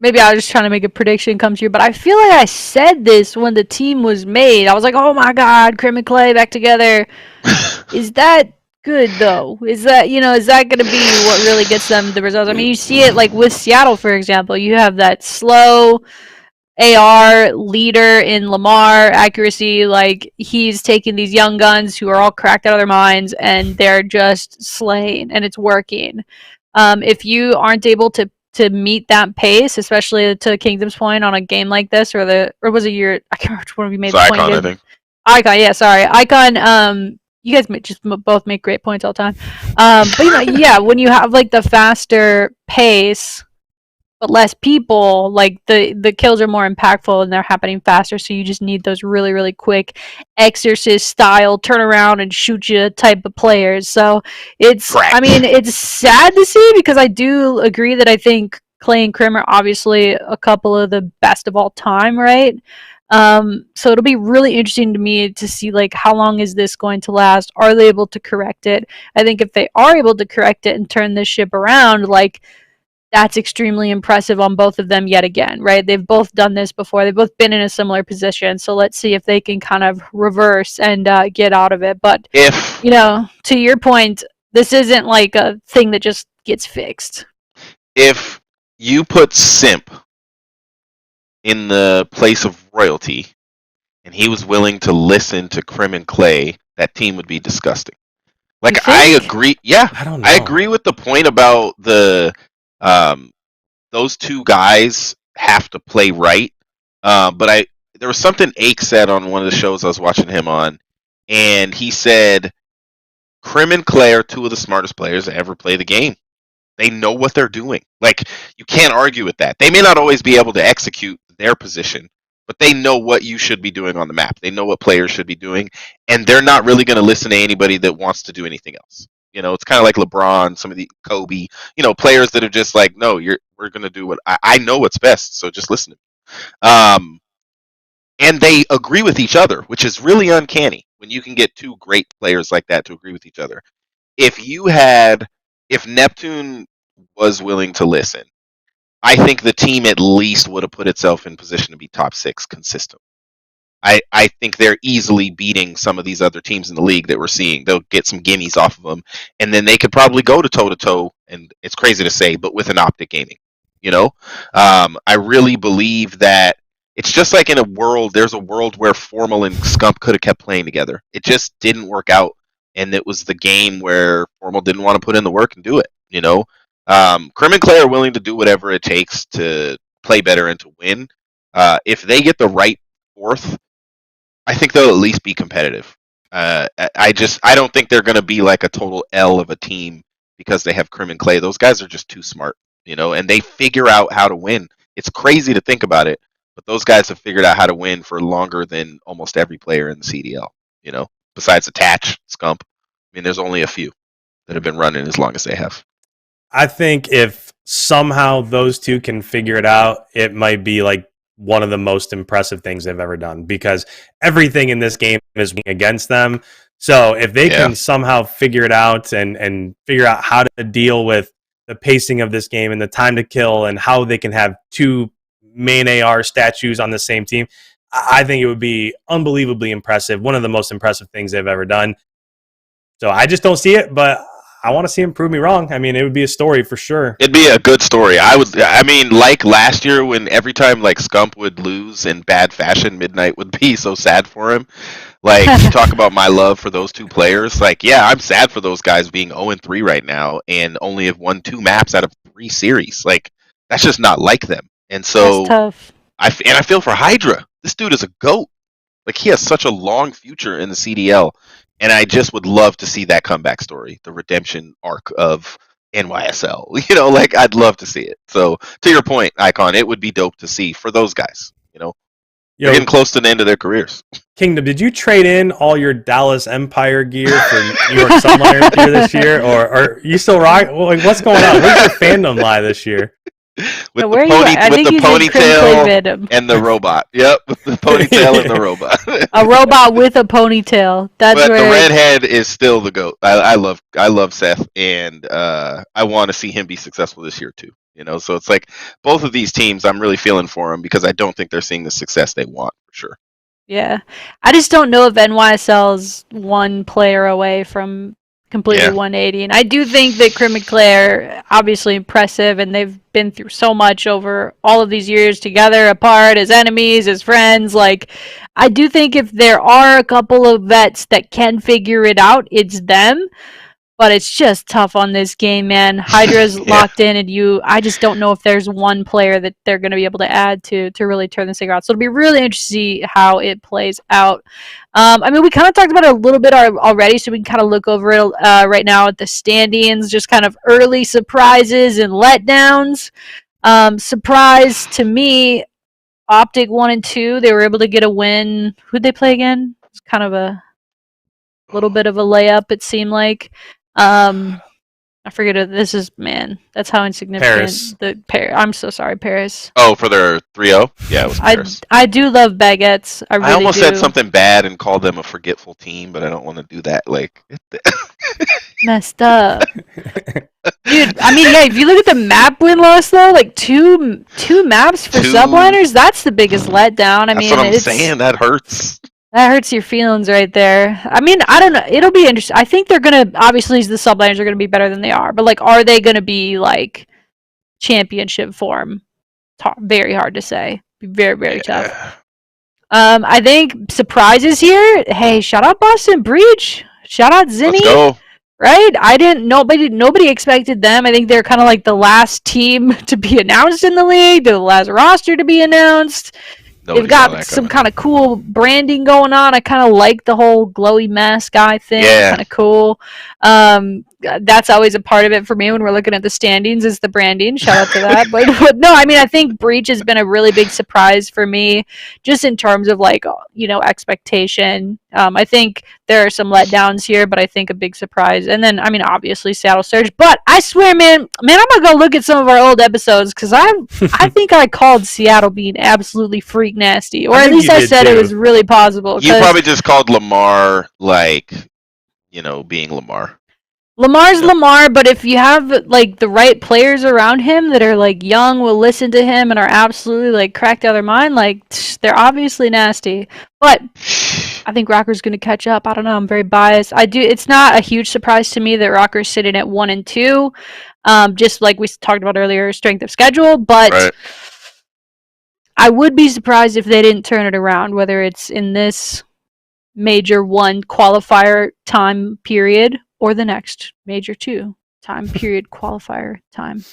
Maybe I was just trying to make a prediction come true, but I feel like I said this when the team was made. I was like, oh my God, Crim and Clay back together. Is that good though? Is that going to be what really gets them the results? I mean, you see it like with Seattle, for example. You have that slow AR leader in Lamar accuracy. Like, he's taking these young guns who are all cracked out of their minds, and they're just slaying, and it's working. If you aren't able to meet that pace, especially to Kingdom's point on a game like this, or was it I can't remember which one of you made the point. IKON, I think. IKON, yeah, sorry. IKON, you guys just both make great points all the time. But yeah, when you have like the faster pace but less people, like the kills are more impactful and they're happening faster, so you just need those really, really quick exorcist style turn around and shoot you type of players. So it's sad to see, because I do agree that I think Clay and Crim are obviously a couple of the best of all time, right? So it'll be really interesting to me to see like how long is this going to last? Are they able to correct it? I think if they are able to correct it and turn this ship around, like, that's extremely impressive on both of them yet again, right? They've both done this before. They've both been in a similar position. So let's see if they can kind of reverse and get out of it. But, to your point, this isn't like a thing that just gets fixed. If you put Simp in the place of royalty and he was willing to listen to Crim and Clay, that team would be disgusting. Like, I agree. Yeah, I don't know. I agree with the point about those 2 guys have to play right. But there was something Ake said on one of the shows I was watching him on, and he said Crim and Clay are 2 of the smartest players to ever play the game. They know what they're doing. Like, you can't argue with that. They may not always be able to execute their position, but they know what you should be doing on the map. They know what players should be doing, and they're not really going to listen to anybody that wants to do anything else. It's kind of like LeBron, some of the Kobe, players that are just like, no, we're going to do what I know what's best, so just listen to me. And they agree with each other, which is really uncanny when you can get 2 great players like that to agree with each other. If Neptune was willing to listen, I think the team at least would have put itself in position to be top 6 consistent. I think they're easily beating some of these other teams in the league that we're seeing. They'll get some gimmies off of them, and then they could probably go to toe-to-toe, and it's crazy to say, but with an Optic Gaming. I really believe that it's just like in a world, there's a world where Formal and Scump could have kept playing together. It just didn't work out, and it was the game where Formal didn't want to put in the work and do it. Crim and Clay are willing to do whatever it takes to play better and to win. If they get the right 4th, I think they'll at least be competitive. I don't think they're going to be like a total L of a team because they have Crim and Clay. Those guys are just too smart, and they figure out how to win. It's crazy to think about it, but those guys have figured out how to win for longer than almost every player in the CDL, besides Attach, Scump. I mean, there's only a few that have been running as long as they have. I think if somehow those 2 can figure it out, it might be like one of the most impressive things they've ever done, because everything in this game is against them. So if they can somehow figure it out and figure out how to deal with the pacing of this game and the time to kill and how they can have two main AR statues on the same team, I think it would be unbelievably impressive. One of the most impressive things they've ever done. So I just don't see it, but I want to see him prove me wrong. I mean, it would be a story for sure. It'd be a good story. I mean, like last year when every time like Scump would lose in bad fashion, MiDNiTE would be so sad for him. Like, you talk about my love for those two players. Like, yeah, I'm sad for those guys being 0-3 right now and only have won 2 maps out of 3 series. Like, that's just not like them. And so That's tough. I feel for Hydra. This dude is a GOAT. Like, he has such a long future in the CDL. And I just would love to see that comeback story, the redemption arc of NYSL. You know, like, I'd love to see it. So, to your point, Icon, it would be dope to see for those guys. You know, they're getting close to the end of their careers. Kingdom, did you trade in all your Dallas Empire gear for New York Sunliners gear this year? Or are you still rock? Like, what's going on? Where's your fandom lie this year? With Now, the, where are you at? I think he's in ponytail and the robot. Yep, with the ponytail and the robot. A robot with a ponytail. That's But where the redhead is still the GOAT. I love Seth, and I want to see him be successful this year too. You know, so it's like both of these teams, I'm really feeling for them because I don't think they're seeing the success they want for sure. Yeah. I just don't know if NYSL's one player away from completely 180. And I do think that Crim and Claire, obviously impressive, and they've been through so much over all of these years together, apart, as enemies, as friends. Like, I do think if there are a couple of vets that can figure it out, it's them. But it's just tough on this game, man. Hydra's locked in, and I just don't know if there's one player that they're going to be able to add to really turn this thing around. So it'll be really interesting to see how it plays out. I mean, we kind of talked about it a little bit already, so we can kind of look over it right now at the standings, just kind of early surprises and letdowns. Surprise to me, Optic 1 and 2, they were able to get a win. Who'd they play again? It's kind of a little bit of a layup, it seemed like. I forget it. This is, man, that's how insignificant I'm so sorry, Paris. Oh, for their 3-0? Yeah, it was Paris. I do love baguettes. I almost said something bad and called them a forgetful team, but I don't want to do that. Like, messed up. Dude, I mean, yeah, if you look at the map win loss though, like two maps for subliners, that's the biggest letdown. That's what I'm saying. That hurts. That hurts your feelings right there. I mean, I don't know. It'll be interesting. I think they're going to, obviously, the subliners are going to be better than they are. But, like, are they going to be, like, championship form? Very hard to say. Very, very tough. I think surprises here. Hey, shout out Boston Breach. Shout out Zinni. Let's go. Right? Nobody expected them. I think they're kind of like the last team to be announced in the league. They're the last roster to be announced. They've got some kind of cool branding going on. I kind of like the whole glowy mask guy thing. Yeah. Kind of cool. That's always a part of it for me when we're looking at the standings is the branding. Shout out to that. But no, I mean, I think Breach has been a really big surprise for me just in terms of like, you know, expectation. I think there are some letdowns here, but I think a big surprise. And then, I mean, obviously Seattle Surge. But I swear, man, I'm going to go look at some of our old episodes because I think I called Seattle being absolutely freak nasty. Or at least I said it was really possible. You probably just called Lamar, like, you know, being Lamar. Lamar's Lamar, but if you have like the right players around him that are like young, will listen to him and are absolutely like cracked out of their mind, like they're obviously nasty. But I think Røkkkr's going to catch up. I don't know. I'm very biased. It's not a huge surprise to me that Røkkkr's sitting at 1 and 2, just like we talked about earlier, strength of schedule. But I would be surprised if they didn't turn it around, whether it's in this Major 1 qualifier time period or the next Major 2 time period qualifier time.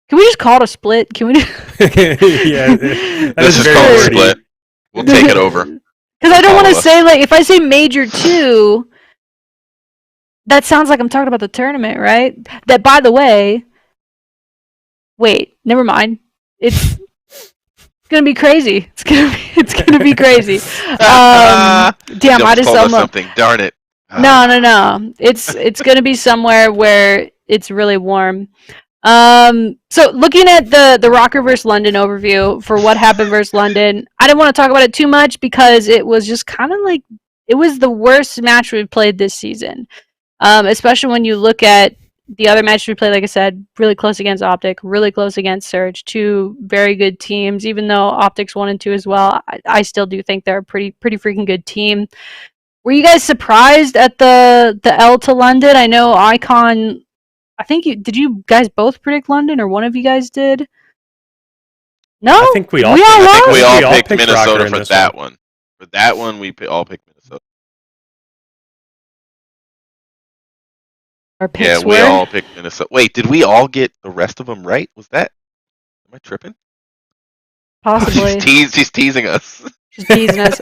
Can we just call it a split? Can we? Yeah, this is called a split. We'll take it over. Because I don't want to say, like, if I say Major 2, that sounds like I'm talking about the tournament, right? That, by the way, wait, never mind. It's gonna be crazy. It's gonna be crazy. Damn, I just told something. Darn it. No. It's gonna be somewhere where it's really warm. So looking at the Røkkr versus London overview for what happened versus London, I didn't want to talk about it too much because it was just kind of like it was the worst match we've played this season. Especially when you look at the other match we played, like I said, really close against Optic, really close against Surge. Two very good teams. Even though Optic's 1-2 as well, I still do think they're a pretty freaking good team. Were you guys surprised at the L to London? I know IKON. I think did you guys both predict London, or one of you guys did? No, I think we all. I think we all picked ROKKR Minnesota in for this that one. For that one, we all picked Minnesota. Our picks Yeah, we all picked Minnesota. Wait, did we all get the rest of them right? Was that? Am I tripping? possibly. She's teasing us. She's teasing us.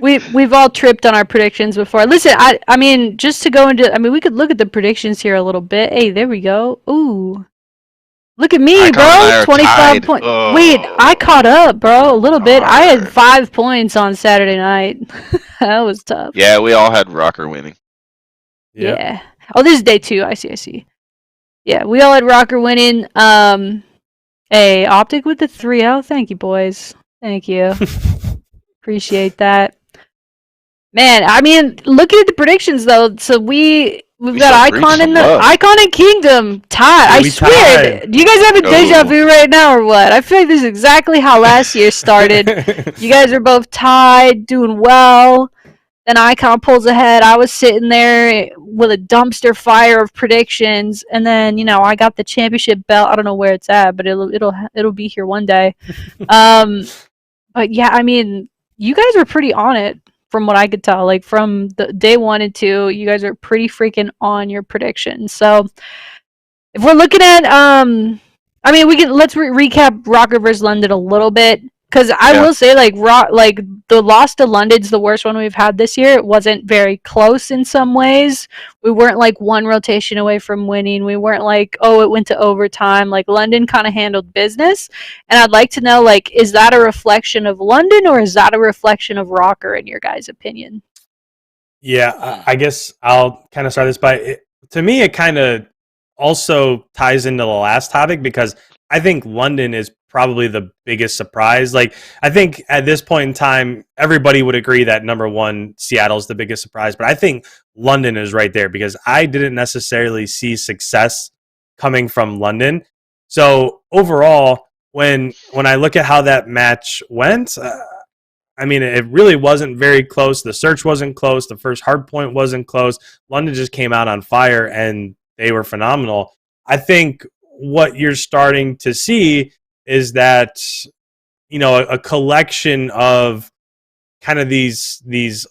We've all tripped on our predictions before. Listen, I mean, just to go into, I mean, we could look at the predictions here a little bit. Hey, there we go. Ooh, look at me, bro. 25 points. Oh. Wait, I caught up, bro, a little bit. I had 5 points on Saturday night. That was tough. Yeah, we all had ROKKR winning. Yep. Yeah. Oh, this is day 2. I see. Yeah, we all had ROKKR winning. A Optic with the 3-0. Thank you, boys. Thank you. Appreciate that. Man, I mean, looking at the predictions though, so we've got IKON and Kingdom tied. I swear, do you guys have a deja vu right now or what? I feel like this is exactly how last year started. You guys are both tied, doing well. Then IKON pulls ahead. I was sitting there with a dumpster fire of predictions, and then I got the championship belt. I don't know where it's at, but it'll be here one day. But yeah, I mean, you guys were pretty on it from what I could tell. Like from the day 1 and 2, you guys are pretty freaking on your predictions. So if we're looking at, I mean, let's recap ROKKR versus London a little bit. Because I will say, like the loss to London's the worst one we've had this year. It wasn't very close in some ways. We weren't like one rotation away from winning. We weren't like, oh, it went to overtime. Like London kind of handled business. And I'd like to know, like, is that a reflection of London or is that a reflection of ROKKR in your guys' opinion? Yeah, I guess I'll kind of start this by, to me, it kind of also ties into the last topic because I think London is probably the biggest surprise. Like, I think at this point in time, everybody would agree that number 1, Seattle's the biggest surprise, but I think London is right there because I didn't necessarily see success coming from London. So overall, when I look at how that match went, I mean, it really wasn't very close. The search wasn't close. The first hard point wasn't close. London just came out on fire, and they were phenomenal. I think what you're starting to see is that, a collection of kind of these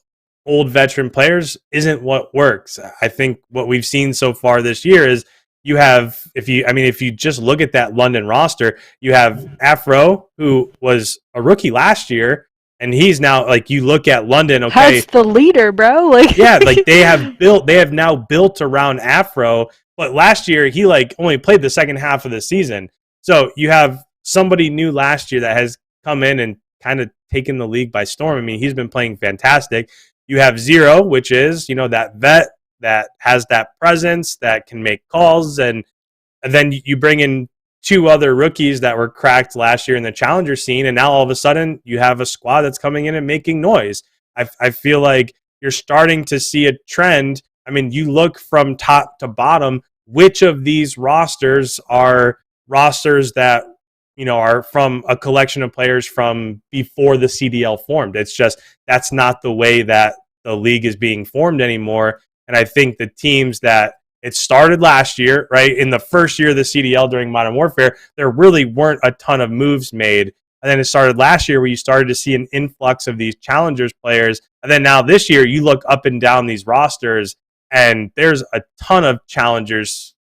old veteran players isn't what works. I think what we've seen so far this year is you have, if you just look at that London roster, you have Afro, who was a rookie last year, and he's now, like, you look at London, okay, that's the leader, bro. Like, yeah, like they have now built around Afro, but last year he only played the second half of the season. So you have somebody new last year that has come in and kind of taken the league by storm. I mean, he's been playing fantastic. You have Zero, which is, that vet that has that presence, that can make calls, and then you bring in 2 other rookies that were cracked last year in the challenger scene, and now all of a sudden you have a squad that's coming in and making noise. I feel like you're starting to see a trend. I mean, you look from top to bottom, which of these rosters are rosters that, are from a collection of players from before the CDL formed. It's just, that's not the way that the league is being formed anymore. And I think the teams that it started last year, right, in the first year of the CDL during Modern Warfare, there really weren't a ton of moves made. And then it started last year where you started to see an influx of these challengers players. And then now this year, you look up and down these rosters, and there's a ton of challengers,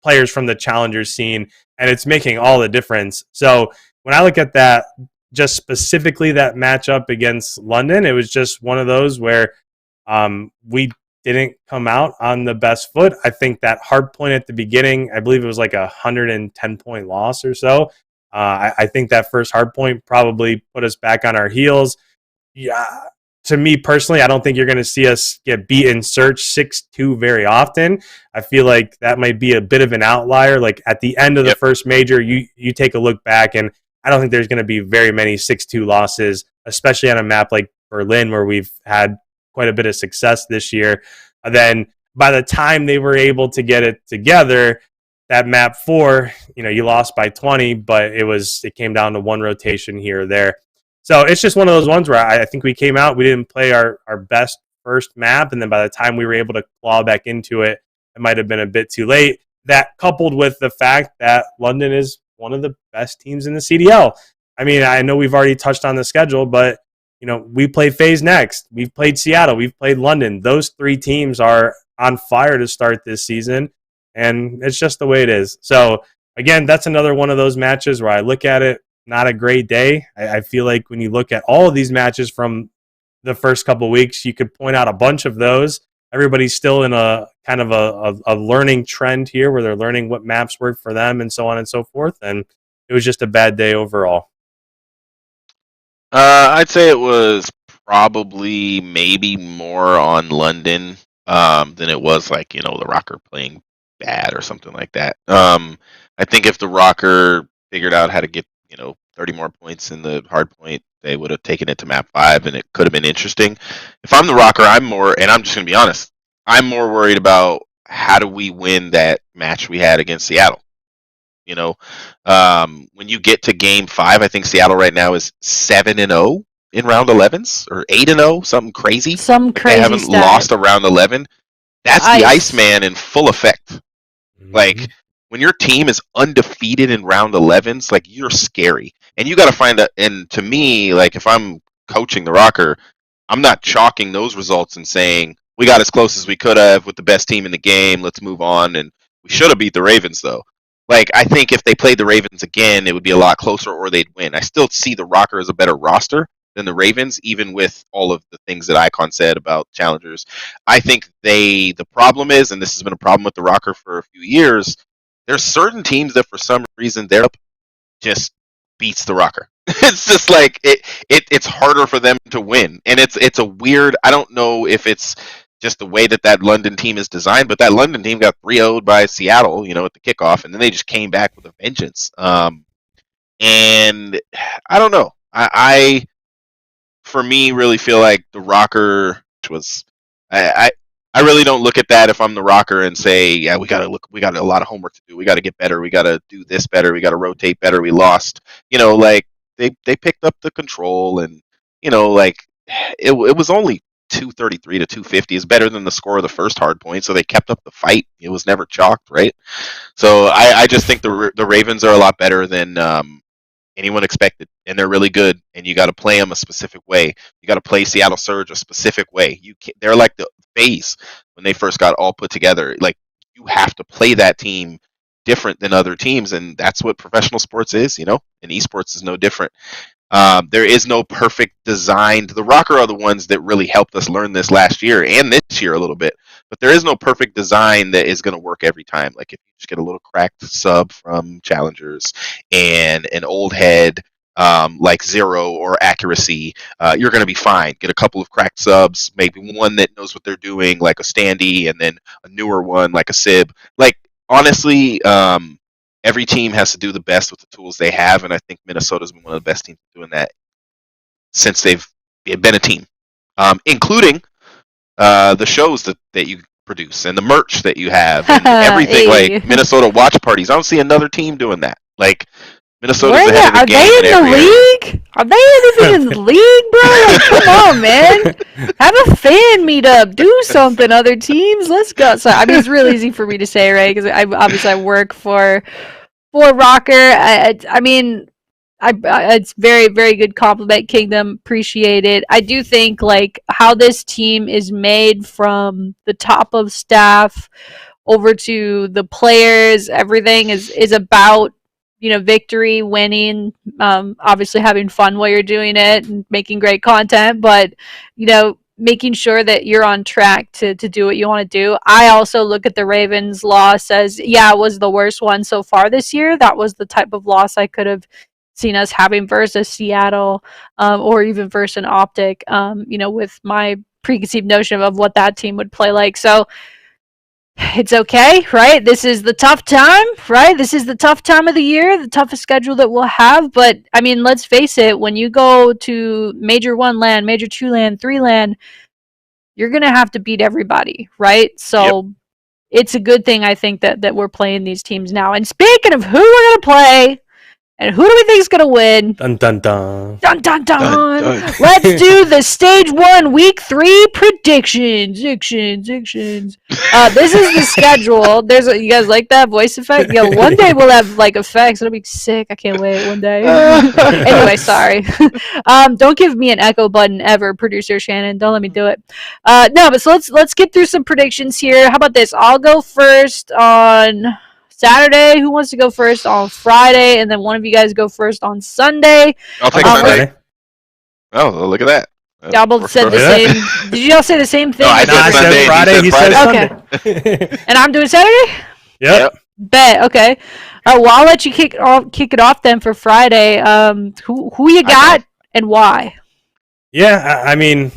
players from the challengers scene, and it's making all the difference. So when I look at that, just specifically that matchup against London, it was just one of those where we didn't come out on the best foot. I think that hard point at the beginning, I believe it was like 110-point loss or so. I think that first hard point probably put us back on our heels. Yeah, to me personally, I don't think you're going to see us get beat in search 6-2 very often. I feel like that might be a bit of an outlier. Like at the end of the first major, you take a look back, and I don't think there's going to be very many 6-2 losses, especially on a map like Berlin where we've had quite a bit of success this year. And then by the time they were able to get it together, that map 4, you lost by 20, but it came down to one rotation here or there. So it's just one of those ones where I think we came out, we didn't play our best first map, and then by the time we were able to claw back into it, it might have been a bit too late. That coupled with the fact that London is one of the best teams in the CDL. I mean, I know we've already touched on the schedule, but we play FaZe next. We've played Seattle. We've played London. Those 3 teams are on fire to start this season, and it's just the way it is. So, again, that's another one of those matches where I look at it, not a great day. I feel like when you look at all of these matches from the first couple of weeks, you could point out a bunch of those. Everybody's still in a kind of a learning trend here where they're learning what maps work for them and so on and so forth, and it was just a bad day overall. I'd say it was probably maybe more on London than it was like, the ROKKR playing bad or something like that. I think if the ROKKR figured out how to get, 30 more points in the hard point, they would have taken it to map 5 and it could have been interesting. If I'm the ROKKR, I'm more, and I'm just going to be honest, I'm more worried about how do we win that match we had against Seattle. When you get to game 5, I think Seattle right now is 7-0 in round 11s or 8-0, something crazy. Some crazy. They haven't stat. lost a round 11. That's the Iceman in full effect. Mm-hmm. Like when your team is undefeated in round 11s, like you're scary, and you got to find and to me, like if I'm coaching the ROKKR, I'm not chalking those results and saying we got as close as we could have with the best team in the game. Let's move on, and we should have beat the Ravens though. Like, I think if they played the Ravens again, it would be a lot closer or they'd win. I still see the ROKKR as a better roster than the Ravens, even with all of the things that IKON said about challengers. I think the problem is, and this has been a problem with the ROKKR for a few years, there's certain teams that for some reason they're just beats the ROKKR. It's just like it's harder for them to win. And it's a weird, I don't know if it's just the way that London team is designed, but that London team got 3-0'd by Seattle, at the kickoff, and then they just came back with a vengeance. And I don't know. I for me really feel like the ROKKR was I really don't look at that if I'm the ROKKR and say, yeah, we got a lot of homework to do. We got to get better. We got to do this better. We got to rotate better. We lost. Like they picked up the control, and like it was only 233 to 250 is better than the score of the first hard point, so they kept up the fight. It was never chalked, right? So I just think the Ravens are a lot better than anyone expected, and they're really good, and you got to play them a specific way. You got to play Seattle Surge a specific way. They're like the FaZe when they first got all put together. Like, you have to play that team different than other teams, and that's what professional sports is, and esports is no different. There is no perfect design. The ROKKR are the ones that really helped us learn this last year and this year a little bit. But there is no perfect design that is going to work every time. Like if you just get a little cracked sub from challengers and an old head like Zero or Accuracy, you're going to be fine. Get a couple of cracked subs, maybe one that knows what they're doing, like a Standy, and then a newer one like a Sib. Like honestly, every team has to do the best with the tools they have, and I think Minnesota's been one of the best teams doing that since they've been a team, including the shows that you produce and the merch that you have and everything. Hey. Like Minnesota watch parties. I don't see another team doing that. Like Minnesota's Where ahead of the are game. they in the league? Are they even in the league, bro? Like, come on, man. Have a fan meetup. Do something, other teams. Let's go. So, I mean, it's really easy for me to say, right? Because I work for ROKKR. I mean, it's very, very good compliment, Kingdom. Appreciate it. I do think, like, how this team is made from the top of staff over to the players, everything is about, victory, winning, obviously having fun while you're doing it and making great content, but, making sure that you're on track to do what you want to do. I also look at the Ravens loss as, yeah, it was the worst one so far this year. That was the type of loss I could have seen us having versus Seattle, or even versus an Optic, with my preconceived notion of what that team would play like. So it's okay, right? This is the tough time, right? This is the tough time of the year, the toughest schedule that we'll have. But, I mean, let's face it, when you go to Major 1 LAN, Major 2 LAN, 3 LAN, you're going to have to beat everybody, right? So it's a good thing, I think, that we're playing these teams now. And speaking of who we're going to play, and who do we think is going to win? Dun, dun, dun. Dun, dun, dun. Dun, dun. Let's do the Stage 1, Week 3 predictions. This is the schedule. You guys like that voice effect? Yeah, one day we'll have, like, effects. It'll be sick. I can't wait one day. Anyway, sorry. Don't give me an echo button ever, producer Shannon. Don't let me do it. No, but so let's get through some predictions here. How about this? I'll go first on Saturday. Who wants to go first on Friday? And then one of you guys go first on Sunday. I'll take Sunday. Oh, look at that. Y'all both said the same. Did y'all say the same thing? No, I did Sunday. said Friday. He said Sunday. Okay. And I'm doing Saturday? Yep. Bet. Okay. Well, I'll let you kick it off then for Friday. Who you got and why? Yeah, I mean,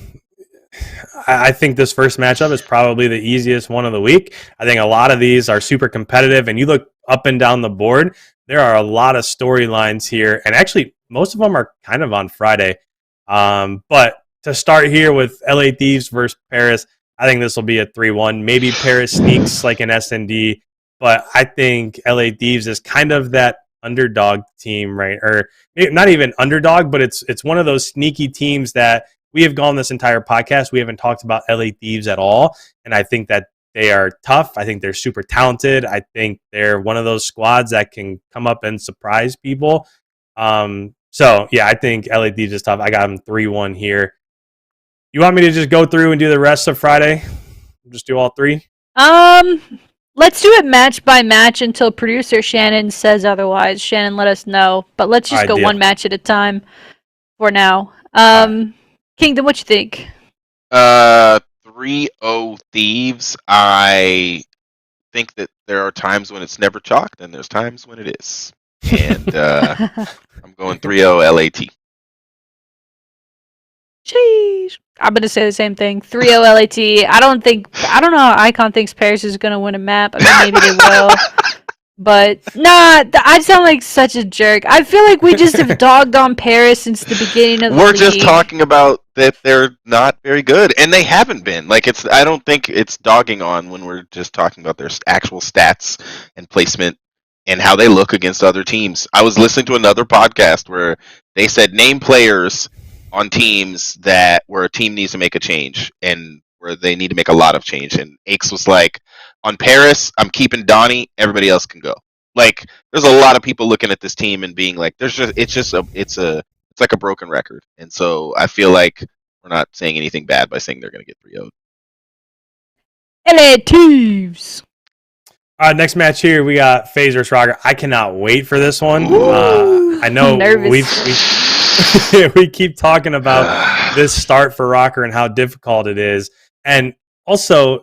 I think this first matchup is probably the easiest one of the week. I think a lot of these are super competitive, and you look up and down the board, there are a lot of storylines here, and actually most of them are kind of on Friday. But to start here with LA Thieves versus Paris, I think this will be a 3-1. Maybe Paris sneaks like an S&D, but I think LA Thieves is kind of that underdog team, right? Or not even underdog, but it's one of those sneaky teams that we have gone this entire podcast. We haven't talked about LA Thieves at all. And I think that they are tough. I think they're super talented. I think they're one of those squads that can come up and surprise people. So, yeah, I think LA Thieves is tough. I got them 3-1 here. You want me to just go through and do the rest of Friday? Just do all three? Let's do it match by match until producer Shannon says otherwise. Shannon, let us know. But let's just go one match at a time for now. Kingdom, what you think? 3-0 Thieves. I think that there are times when it's never chalked, and there's times when it is. And I'm going 3-0 LAT. Jeez. I'm going to say the same thing. 3-0 LAT. I don't know how IKON thinks Paris is going to win a map. I mean, maybe they will. But, nah, I sound like such a jerk. I feel like we just have dogged on Paris since the beginning of the league. We're just talking about that they're not very good, and they haven't been. Like, I don't think it's dogging on when we're just talking about their actual stats and placement and how they look against other teams. I was listening to another podcast where they said name players on teams where a team needs to make a change and where they need to make a lot of change. And Aches was like, on Paris, I'm keeping Donnie. Everybody else can go. Like, there's a lot of people looking at this team and being like, it's like a broken record. And so I feel like we're not saying anything bad by saying they're going to get 3-0'd. LA Thieves. All right, next match here, we got FaZe versus Røkkr. I cannot wait for this one. I know we keep talking about this start for Røkkr and how difficult it is. And also,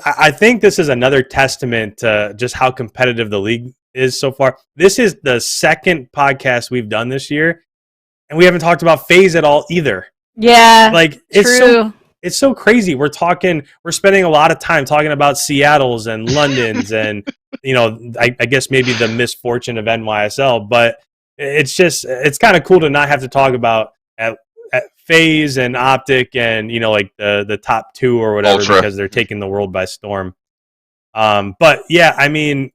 I think this is another testament to just how competitive the league is so far. This is the second podcast we've done this year, and we haven't talked about FaZe at all either. Yeah, like it's so crazy. We're spending a lot of time talking about Seattle's and London's and I guess maybe the misfortune of NYSL, but it's kind of cool to not have to talk about at FaZe and Optic and like the top two or whatever Ultra. Because they're taking the world by storm. But yeah, I mean,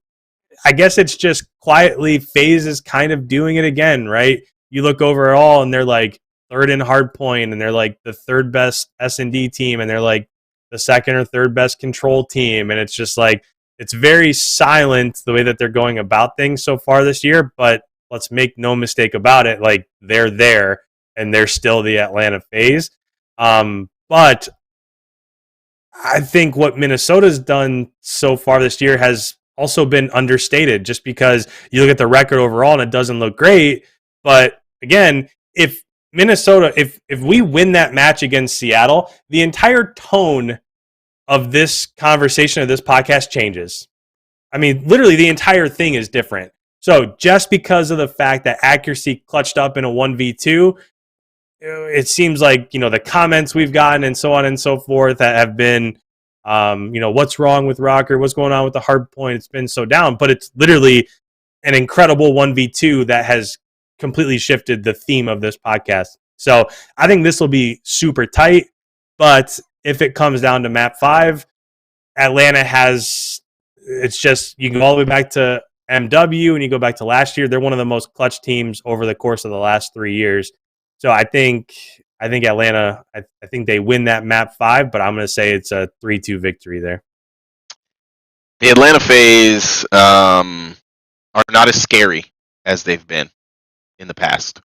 I guess it's just quietly FaZe is kind of doing it again, right? You look overall and they're like third in hardpoint, and they're like the third best S&D team, and they're like the second or third best control team, and it's just like it's very silent the way that they're going about things so far this year. But let's make no mistake about it, like they're there. And they're still the Atlanta FaZe. But I think what Minnesota's done so far this year has also been understated, just because you look at the record overall and it doesn't look great. But again, if Minnesota, if we win that match against Seattle, the entire tone of this conversation, of this podcast changes. I mean, literally the entire thing is different. So just because of the fact that accuracy clutched up in a 1v2, it seems like, the comments we've gotten and so on and so forth that have been, what's wrong with Røkkr? What's going on with the hard point? It's been so down, but it's literally an incredible 1v2 that has completely shifted the theme of this podcast. So I think this will be super tight, but if it comes down to map 5, Atlanta has, it's just, you can go all the way back to MW and you go back to last year. They're one of the most clutch teams over the course of the last 3 years. So I think Atlanta, I think they win that map 5, but I'm going to say it's a 3-2 victory there. The Atlanta phase are not as scary as they've been in the past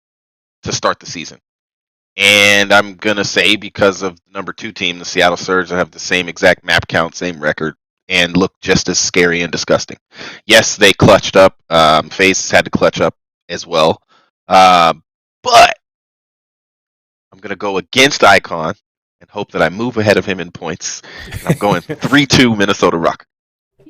to start the season. And I'm going to say because of the number 2 team, the Seattle Surge, that have the same exact map count, same record, and look just as scary and disgusting. Yes, they clutched up. FaZe had to clutch up as well. But I'm going to go against IKON and hope that I move ahead of him in points. And I'm going 3-2 Minnesota ROKKR.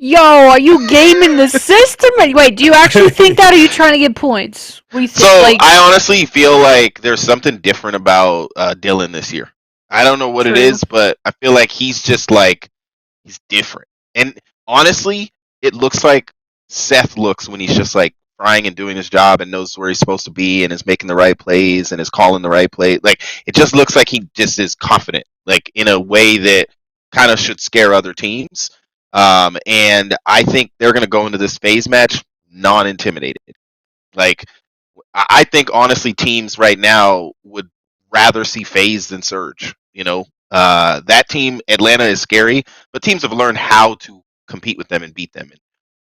Yo, are you gaming the system? Wait, do you actually think that, or are you trying to get points? What do you think? So like, I honestly feel like there's something different about Dylan this year. I don't know what it is, but I feel like he's just like, he's different. And honestly, it looks like Seth looks when he's just like trying and doing his job and knows where he's supposed to be and is making the right plays and is calling the right play. Like, it just looks like he just is confident, like in a way that kind of should scare other teams. And I think they're going to go into this phase match non-intimidated. Like, I think honestly teams right now would rather see FaZe than Surge. You know, that team, Atlanta, is scary, but teams have learned how to compete with them and beat them and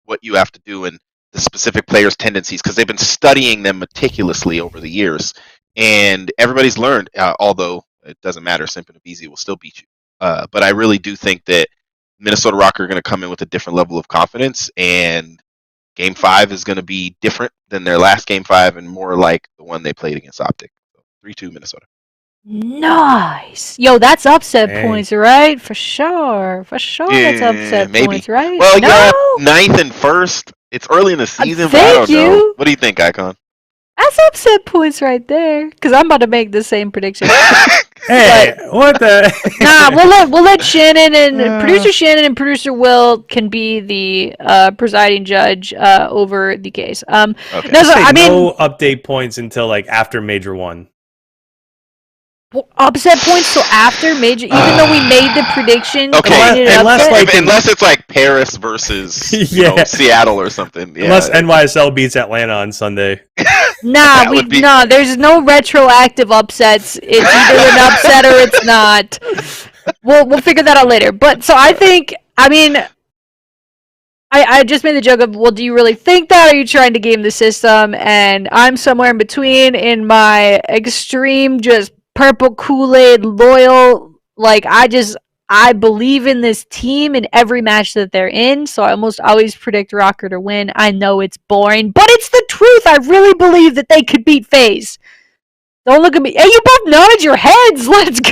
what you have to do and the specific players' tendencies, because they've been studying them meticulously over the years. And everybody's learned, although it doesn't matter, Simp and Abizi will still beat you. But I really do think that Minnesota ROKKR are going to come in with a different level of confidence, and Game 5 is going to be different than their last Game 5 and more like the one they played against Optic. 3-2 Minnesota. Nice. Yo, that's upset points, right? For sure. Yeah, that's upset points, right? Well, yeah, 9th and 1st. It's early in the season, but I don't know. What do you think, IKON? That's upset points right there. Because I'm about to make the same prediction. Hey, what the? Nah, we'll let Shannon and producer Shannon and producer Will can be the presiding judge over the case. Okay. No update points until like after Major 1. Upset points till after Major, even though we made the prediction. Okay, unless it's like Paris versus Seattle or something. Yeah. Unless NYSL beats Atlanta on Sunday. There's no retroactive upsets. It's either an upset or it's not. We'll figure that out later. But so I think, I just made the joke of, well, do you really think that? Or are you trying to game the system? And I'm somewhere in between in my extreme, just purple Kool-Aid loyal. Like, I believe in this team in every match that they're in, so I almost always predict ROKKR to win. I know it's boring, but it's the truth. I really believe that they could beat FaZe. Don't look at me. Hey, you both nodded your heads. Let's go.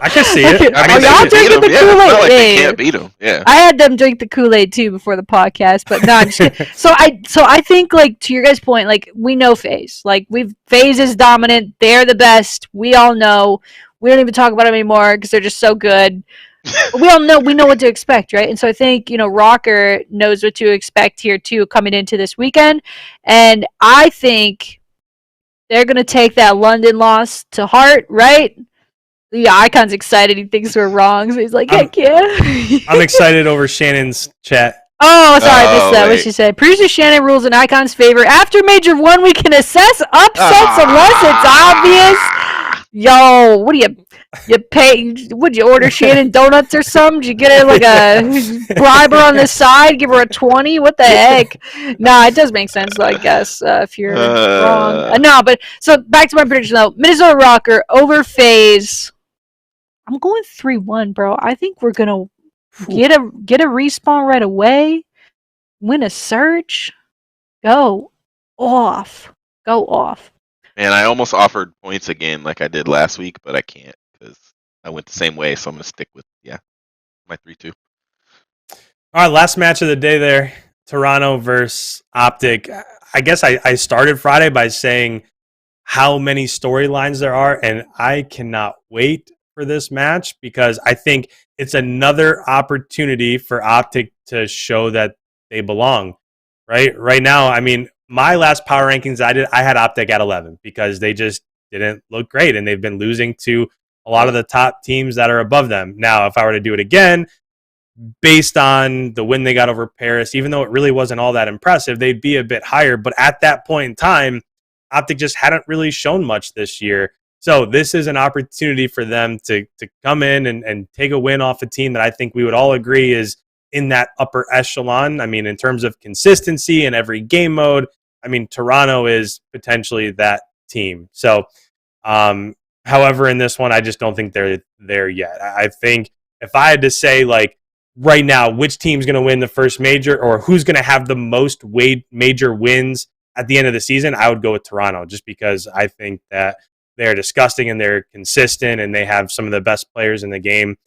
I can see it. Y'all drinking the Kool-Aid? Like they can't beat them. Yeah. I had them drink the Kool-Aid too before the podcast, but no, I'm just kidding. So I think, like, to your guys' point, like, we know FaZe. Like, FaZe is dominant. They're the best. We all know. We don't even talk about them anymore because they're just so good. But we know what to expect, right? And so I think, ROKKR knows what to expect here too coming into this weekend. And I think they're going to take that London loss to heart, right? Yeah, IKON's excited. He thinks we're wrong, so he's like, heck yeah. I'm excited over Shannon's chat. Oh, sorry, I missed that. What she said. Producer Shannon rules in IKON's favor. After Major 1, we can assess upsets unless it's obvious. Yo, what do you pay? Would you order Shannon donuts or something? Did you get her like a briber on the side? Give her a 20? What the heck? Nah, it does make sense though, I guess, if you're wrong. No, but so back to my prediction though. Minnesota ROKKR over FaZe. I'm going 3-1, bro. I think we're gonna get a respawn right away. Win a surge. Go off. Man, I almost offered points again like I did last week, but I can't because I went the same way, so I'm going to stick with, my 3-2. All right, last match of the day there. Toronto versus Optic. I guess I started Friday by saying how many storylines there are, and I cannot wait for this match because I think it's another opportunity for Optic to show that they belong. Right now, my last power rankings I had Optic at 11 because they just didn't look great and they've been losing to a lot of the top teams that are above them. Now, if I were to do it again, based on the win they got over Paris, even though it really wasn't all that impressive, they'd be a bit higher. But at that point in time, Optic just hadn't really shown much this year. So this is an opportunity for them to come in and take a win off a team that I think we would all agree is in that upper echelon. I mean, in terms of consistency in every game mode, I mean, Toronto is potentially that team. So, however, in this one, I just don't think they're there yet. I think if I had to say, like, right now, which team's going to win the first major or who's going to have the most major wins at the end of the season, I would go with Toronto, just because I think that they're disgusting and they're consistent and they have some of the best players in the game.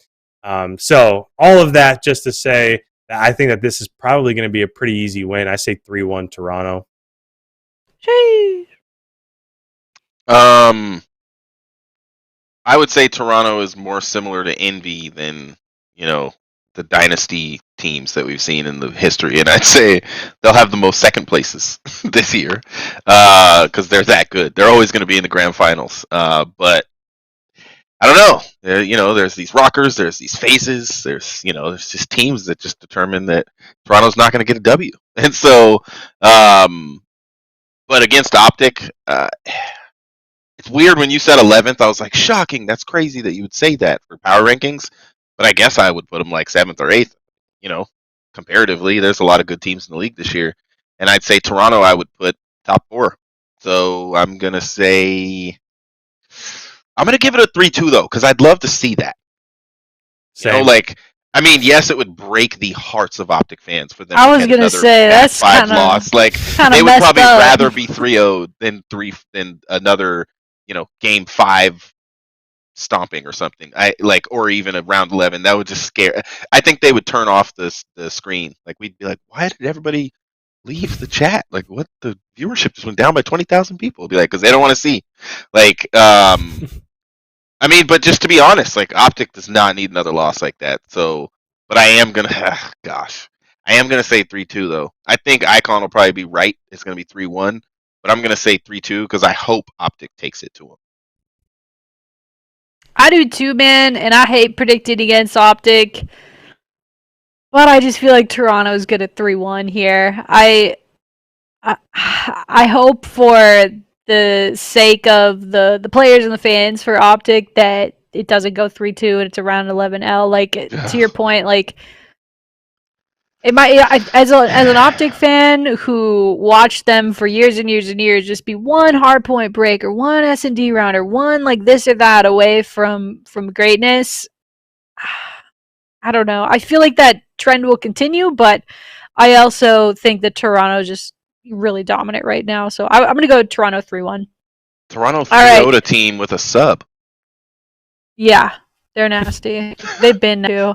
So all of that just to say that I think that this is probably going to be a pretty easy win. I say 3-1 Toronto. Jeez. I would say Toronto is more similar to Envy than, the dynasty teams that we've seen in the history, and I'd say they'll have the most second places this year because they're that good. They're always going to be in the grand finals, but I don't know. There's these rockers, there's these faces, there's just teams that just determine that Toronto's not going to get a W, and so, but against Optic, it's weird when you said 11th. I was like, shocking. That's crazy that you would say that for power rankings. But I guess I would put them like 7th or 8th. Comparatively, there's a lot of good teams in the league this year. And I'd say Toronto I would put top 4. So I'm going to give it a 3-2, though, because I'd love to see that. Same. Yes, it would break the hearts of Optic fans for them. I was going to say, that's 5 loss. Like, they would probably rather be 3-0 than another, game 5 stomping or something. Or even a round 11. That would just scare. I think they would turn off the screen. Like, we'd be like, why did everybody leave the chat? Like, what? The viewership just went down by 20,000 people. It'd be like, because they don't want to see. Like, but just to be honest, like, Optic does not need another loss like that. So, but I am gonna say 3-2 though. I think IKON will probably be right. It's gonna be 3-1, but I'm gonna say 3-2 because I hope Optic takes it to them. I do too, man, and I hate predicting against Optic, but I just feel like Toronto's good at 3-1 here. I hope for the sake of the players and the fans for Optic that it doesn't go 3-2 and it's around 11L. Like, to your point, like, it might, as an Optic fan who watched them for years and years and years, just be one hardpoint break or one S&D round or one like this or that away from greatness. I don't know. I feel like that trend will continue, but I also think that Toronto's just really dominant right now. So I'm going to go Toronto 3-1. Toronto 3-0 a team with a sub. Yeah, they're nasty. They've been too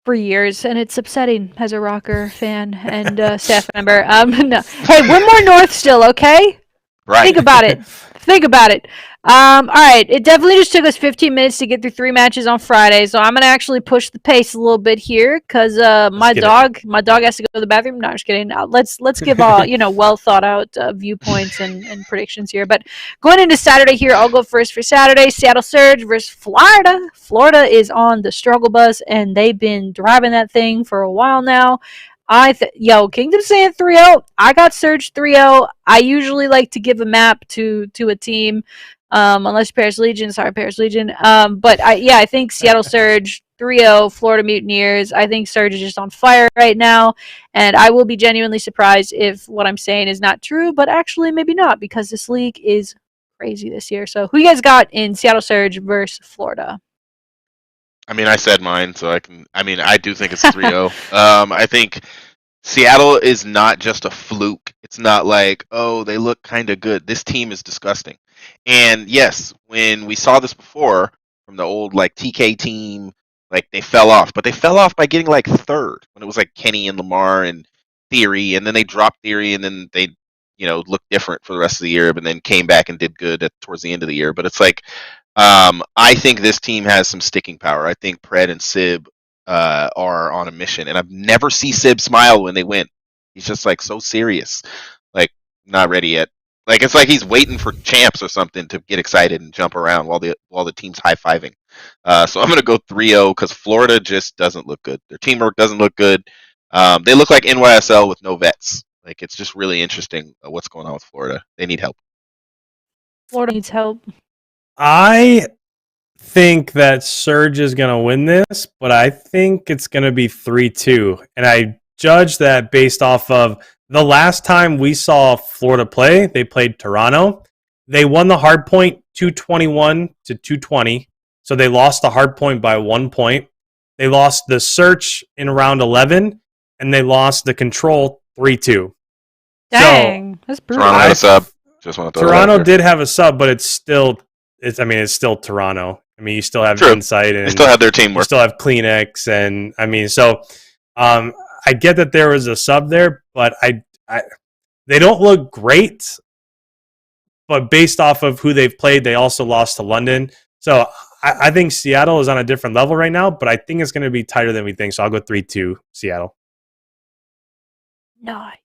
for years, and it's upsetting as a Røkkr fan and staff member. No. Hey, we're more north still, okay? Right. Think about it. All right. It definitely just took us 15 minutes to get through 3 matches on Friday, so I'm gonna actually push the pace a little bit here because my dog has to go to the bathroom. No, I'm just kidding. Let's give all well thought out viewpoints and predictions here. But going into Saturday here, I'll go first for Saturday. Seattle Surge versus Florida. Florida is on the struggle bus, and they've been driving that thing for a while now. Kingdom saying 3-0. I got Surge 3-0. I usually like to give a map to a team, unless Paris Legion. Sorry, Paris Legion. But I think Seattle Surge 3-0. Florida Mutineers. I think Surge is just on fire right now, and I will be genuinely surprised if what I'm saying is not true, but actually maybe not, because this league is crazy this year. So who you guys got in Seattle Surge versus Florida? I said mine, so I do think it's 3-0. I think Seattle is not just a fluke. It's not like, oh, they look kind of good. This team is disgusting. And yes, when we saw this before from the old TK team, they fell off. But they fell off by getting 3rd when it was Kenny and Lamar and Theory, and then they dropped Theory, and then they looked different for the rest of the year, but then came back and did good towards the end of the year. But it's I think this team has some sticking power. I think Pred and Sib are on a mission, and I've never seen Sib smile when they win. He's just so serious, not ready yet. Like it's like he's waiting for champs or something to get excited and jump around while the team's high fiving. So I'm gonna go 3-0 because Florida just doesn't look good. Their teamwork doesn't look good. They look like NYSL with no vets. Like it's just really interesting what's going on with Florida. They need help. Florida needs help. I think that Surge is going to win this, but I think it's going to be 3-2. And I judge that based off of the last time we saw Florida play, they played Toronto. They won the hard point 221-220. So they lost the hard point by 1 point. They lost the search in round 11, and they lost the control 3-2. Dang, that's brutal. Toronto had a sub. Just want to throw Toronto did have a sub, but it's still Toronto. I mean, you still have Insight, and they still have their teamwork. You still have Kleenex, and I mean, so I get that there was a sub there, but they don't look great. But based off of who they've played, they also lost to London. So I think Seattle is on a different level right now, but I think it's going to be tighter than we think. So I'll go 3-2 Seattle. Nice.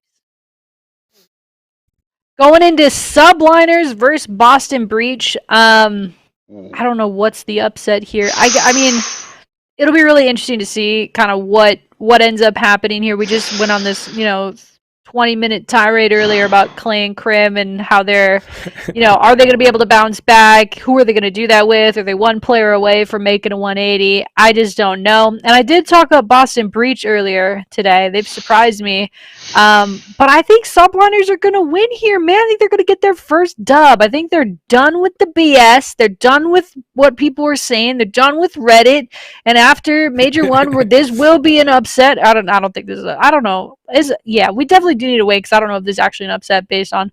Going into Subliners versus Boston Breach. I don't know what's the upset here. I mean, it'll be really interesting to see kind of what ends up happening here. We just went on this, 20-minute tirade earlier about Clay and Crim and how they're, are they going to be able to bounce back? Who are they going to do that with? Are they one player away from making a 180? I just don't know. And I did talk about Boston Breach earlier today. They've surprised me. But I think Subliners are going to win here, man. I think they're going to get their first dub. I think they're done with the BS. They're done with what people were saying. They're done with Reddit. And after Major 1, where this will be an upset, I don't think this is I don't know. We definitely do need to wait because I don't know if this is actually an upset based on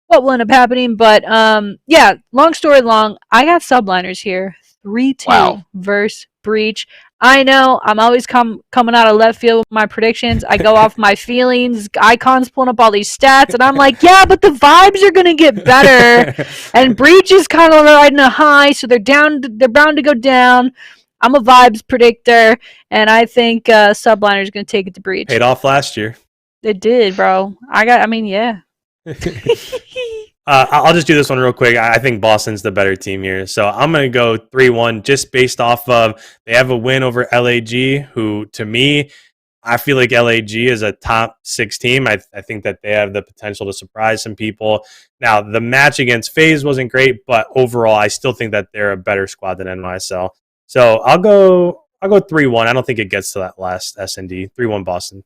what will end up happening. But long story long, I got Subliners here. 3-2 versus Breach. I know I'm always coming out of left field with my predictions. I go off my feelings. Ikon's pulling up all these stats, and I'm like, yeah, but the vibes are gonna get better. And Breach is kind of riding a high, so they're bound to go down. I'm a vibes predictor, and I think Subliner is gonna take it to Breach. Paid off last year. It did, bro. Yeah. I'll just do this one real quick. I think Boston's the better team here. So I'm going to go 3-1 just based off of they have a win over LAG, who to me, I feel like LAG is a top 6 team. I think that they have the potential to surprise some people. Now, the match against FaZe wasn't great, but overall, I still think that they're a better squad than NYSL. So I'll go 3-1. I don't think it gets to that last S&D. 3-1 Boston.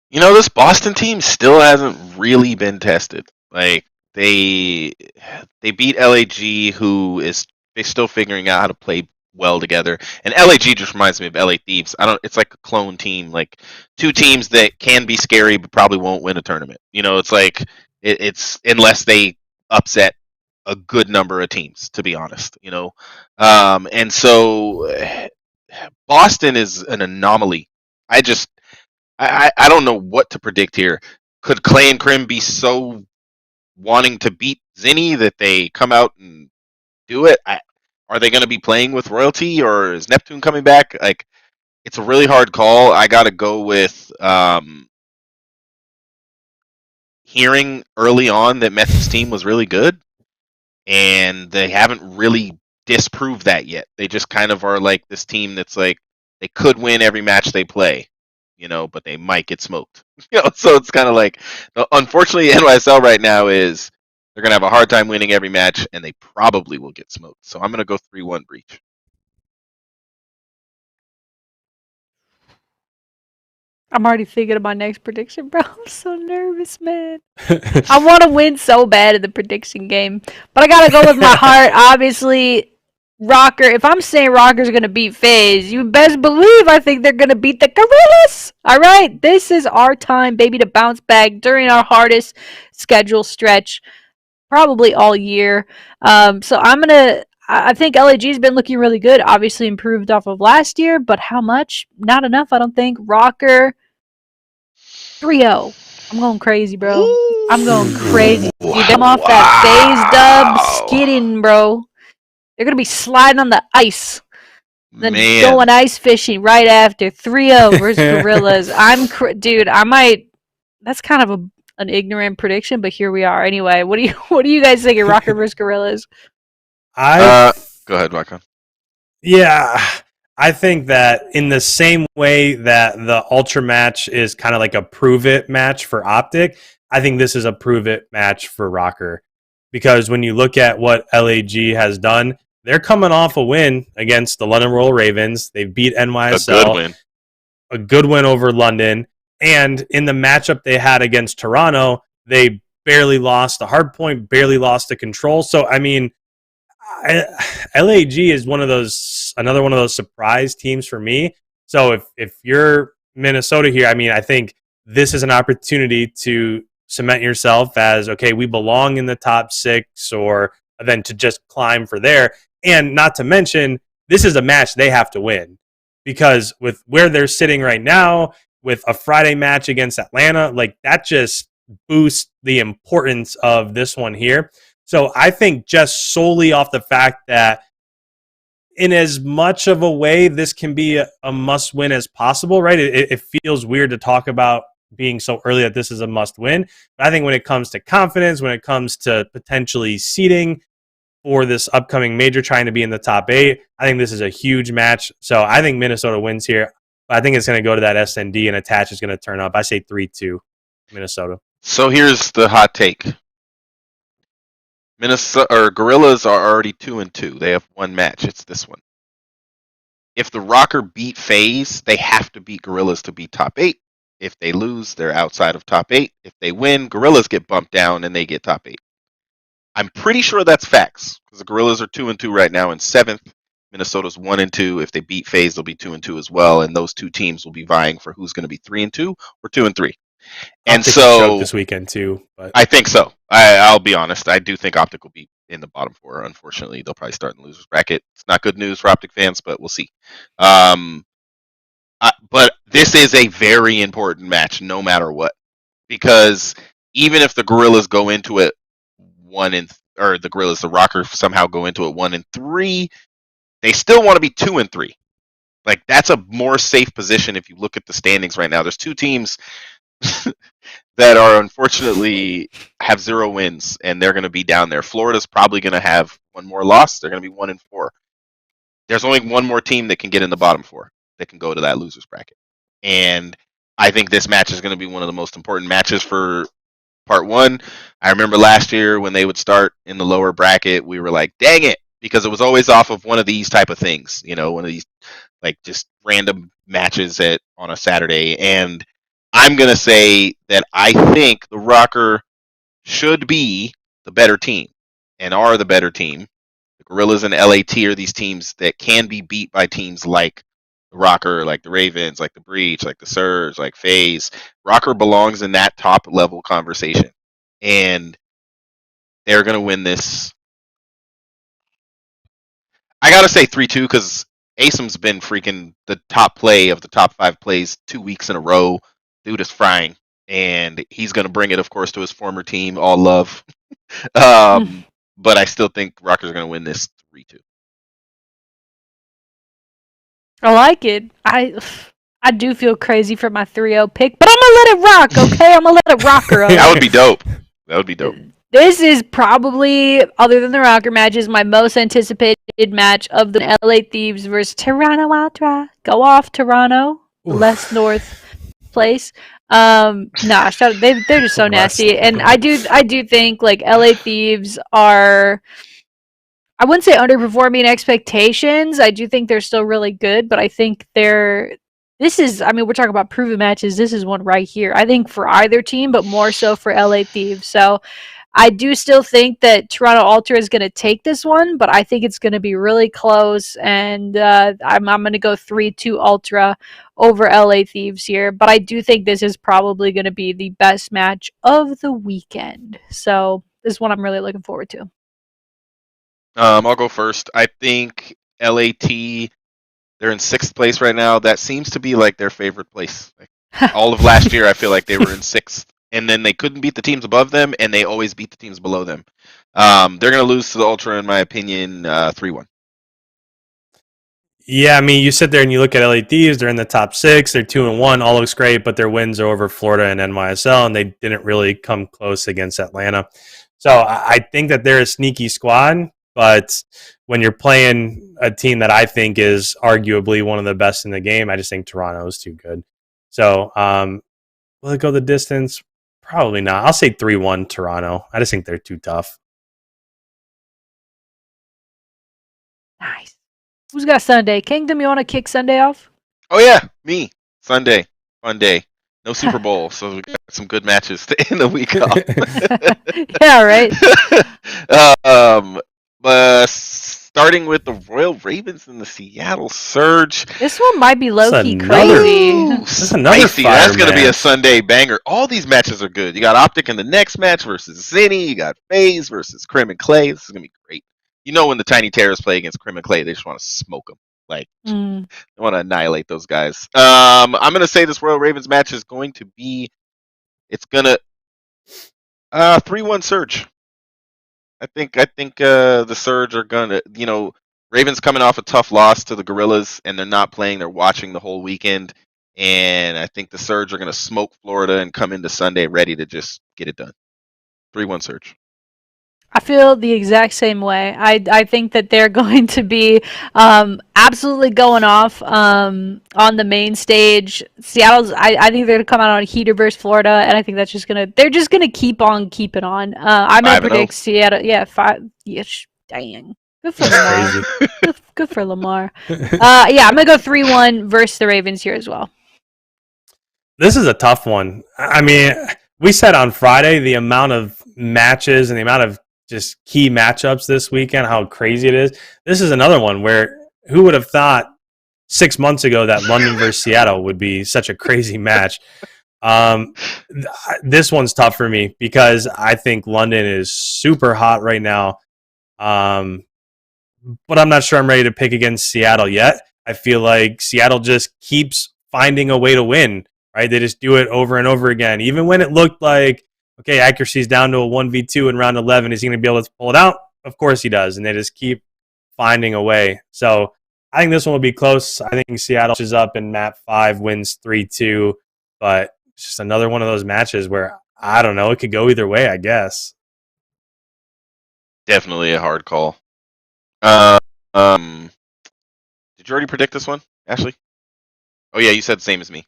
This Boston team still hasn't really been tested. Like they beat LAG, who is still figuring out how to play well together. And LAG just reminds me of LA Thieves. It's like a clone team, like 2 teams that can be scary but probably won't win a tournament. It's like it's unless they upset a good number of teams, to be honest. And so Boston is an anomaly. I don't know what to predict here. Could Clay and Crim be so wanting to beat Zinni that they come out and do it? Are they going to be playing with Royalty, or is Neptune coming back? Like, it's a really hard call. I got to go with hearing early on that Method's team was really good, and they haven't really disproved that yet. They just kind of are like this team that's like they could win every match they play, but they might get smoked. So it's kind of like, unfortunately, NYSL right now is they're going to have a hard time winning every match, and they probably will get smoked. So I'm going to go 3-1 Breach. I'm already thinking of my next prediction, bro. I'm so nervous, man. I want to win so bad in the prediction game, but I got to go with my heart. Obviously, Røkkr. If I'm saying Rokker's going to beat FaZe, you best believe I think they're going to beat the Gorillas. All right? This is our time, baby, to bounce back during our hardest schedule stretch, probably all year. So I think LAG's been looking really good. Obviously improved off of last year, but how much? Not enough, I don't think. Røkkr, 3-0. I'm going crazy, bro. I'm going crazy. Dude, them off that FaZe dub, skidding, bro. They're going to be sliding on the ice. Then going ice fishing right after. 3-0 versus Gorillas. Dude, I might... That's kind of an ignorant prediction, but here we are. Anyway, what do you guys think of Røkkr versus Gorillas? Go ahead, Wycon. Yeah, I think that in the same way that the Ultra match is kind of like a prove it match for Optic, I think this is a prove it match for Røkkr. Because when you look at what LAG has done, they're coming off a win against the London Royal Ravens. They beat NYSL. A good win. A good win over London. And in the matchup they had against Toronto, they barely lost the hard point, barely lost the control. So, I mean, LAG is another one of those surprise teams for me. So if you're Minnesota here, I mean, I think this is an opportunity to cement yourself as, okay, we belong in the top 6, or then to just climb for there. And not to mention, this is a match they have to win, because with where they're sitting right now, with a Friday match against Atlanta, like that just boosts the importance of this one here. So I think just solely off the fact that in as much of a way this can be a must win as possible, right? It feels weird to talk about being so early that this is a must win. But I think when it comes to confidence, when it comes to potentially seeding for this upcoming major, trying to be in the top 8, I think this is a huge match. So I think Minnesota wins here. But I think it's going to go to that SND and attach is going to turn up. I say 3-2 Minnesota. So here's the hot take. Gorillas are already 2-2. They have one match. It's this one. If the Røkkr beat FaZe, they have to beat Gorillas to be top 8. If they lose, they're outside of top 8. If they win, Gorillas get bumped down and they get top 8. I'm pretty sure that's facts, because the Gorillas are 2-2 right now in 7th. Minnesota's 1-2. If they beat FaZe, they'll be 2-2 as well, and those two teams will be vying for who's going to be 3-2 or 2-3. And so this weekend too, but I think so. I'll be honest. I do think Optic will be in the bottom 4. Unfortunately, they'll probably start in the losers bracket. It's not good news for Optic fans, but we'll see. But this is a very important match, no matter what, because even if the Gorillas go into it the Røkkr somehow go into it 1-3, they still want to be 2-3. Like, that's a more safe position if you look at the standings right now. There's two teams that are unfortunately have 0 wins, and they're going to be down there. Florida's probably going to have one more loss. They're going to be 1-4. There's only one more team that can get in the bottom 4 that can go to that losers bracket. And I think this match is going to be one of the most important matches for part 1. I remember last year when they would start in the lower bracket, we were like, dang it, because it was always off of one of these type of things, one of these like just random matches on a Saturday. And I'm going to say that I think the Røkkr should be the better team and are the better team. The Gorillas and LAT are these teams that can be beat by teams like the Røkkr, like the Ravens, like the Breach, like the Surge, like FaZe. Røkkr belongs in that top level conversation. And they're going to win this. I got to say 3-2 because Asim's been freaking the top play of the top 5 plays 2 weeks in a row. Dude is frying, and he's going to bring it, of course, to his former team. All love. But I still think Røkkr's going to win this 3-2. I like it. I do feel crazy for my 3-0 pick, but I'm going to let it rock, okay? I'm going to let it rock her. That would be dope. That would be dope. This is probably, other than the Røkkr matches, my most anticipated match of the LA Thieves versus Toronto Ultra. Go off, Toronto. Less north place. They're just so nasty. And I do think like LA Thieves are, I wouldn't say underperforming expectations. I do think they're still really good, but I think we're talking about proven matches. This is one right here. I think for either team, but more so for LA Thieves. So I do still think that Toronto Ultra is going to take this one, but I think it's going to be really close, and I'm going to go 3-2 Ultra over LA Thieves here. But I do think this is probably going to be the best match of the weekend. So this is one I'm really looking forward to. I'll go first. I think LAT, they're in 6th place right now. That seems to be like their favorite place. Like, all of last year, I feel like they were in 6th. And then they couldn't beat the teams above them, and they always beat the teams below them. They're going to lose to the Ultra, in my opinion, 3-1. Yeah, I mean, you sit there and you look at LA Thieves. They're in the top 6. They're 2-1. All looks great, but their wins are over Florida and NYSL, and they didn't really come close against Atlanta. So I think that they're a sneaky squad, but when you're playing a team that I think is arguably one of the best in the game, I just think Toronto is too good. So will it go the distance? Probably not. I'll say 3-1 Toronto. I just think they're too tough. Nice. Who's got Sunday? Kingdom, you want to kick Sunday off? Oh yeah, me. Sunday, fun day. No Super Bowl, so we got some good matches to end the week off. Yeah, right. But starting with the Royal Ravens and the Seattle Surge. This one might be low key another- crazy. That's another Spicy. fire That's going to be a match. Sunday banger. All these matches are good. You got Optic in the next match versus Zinni. You got FaZe versus Crim and Clay. This is going to be great. You know when the Tiny Terrors play against Crim and Clay, they just want to smoke them. Like, they want to annihilate those guys. I'm going to say this Royal Ravens match is going to be, it's going to 3-1 Surge. I think the Surge are gonna, Ravens coming off a tough loss to the Gorillas, and they're not playing. They're watching the whole weekend, and I think the Surge are gonna smoke Florida and come into Sunday ready to just get it done. 3-1 Surge. I feel the exact same way. I think that they're going to be absolutely going off on the main stage. Seattle's. I think they're going to come out on a heater versus Florida, and I think that's just gonna. They're just gonna keep on keeping on. I'm gonna 5-0. predict Seattle. Yeah, 5. Yeah, dang. Good for Lamar. Good for Lamar. Yeah, I'm gonna go 3-1 versus the Ravens here as well. This is a tough one. I mean, we said on Friday the amount of matches and the amount of just key matchups this weekend, how crazy it is. This is another one where who would have thought 6 months ago that London versus Seattle would be such a crazy match. This one's tough for me because I think London is super hot right now. But I'm not sure I'm ready to pick against Seattle yet. I feel like Seattle just keeps finding a way to win, right? They just do it over and over again. Even when it looked like, okay, accuracy is down to a 1v2 in round 11. Is he going to be able to pull it out? Of course he does. And they just keep finding a way. So I think this one will be close. I think Seattle is up in map 5, wins 3-2. But it's just another one of those matches where, I don't know, it could go either way, I guess. Definitely a hard call. Did you already predict this one, Ashley? Oh yeah, you said the same as me.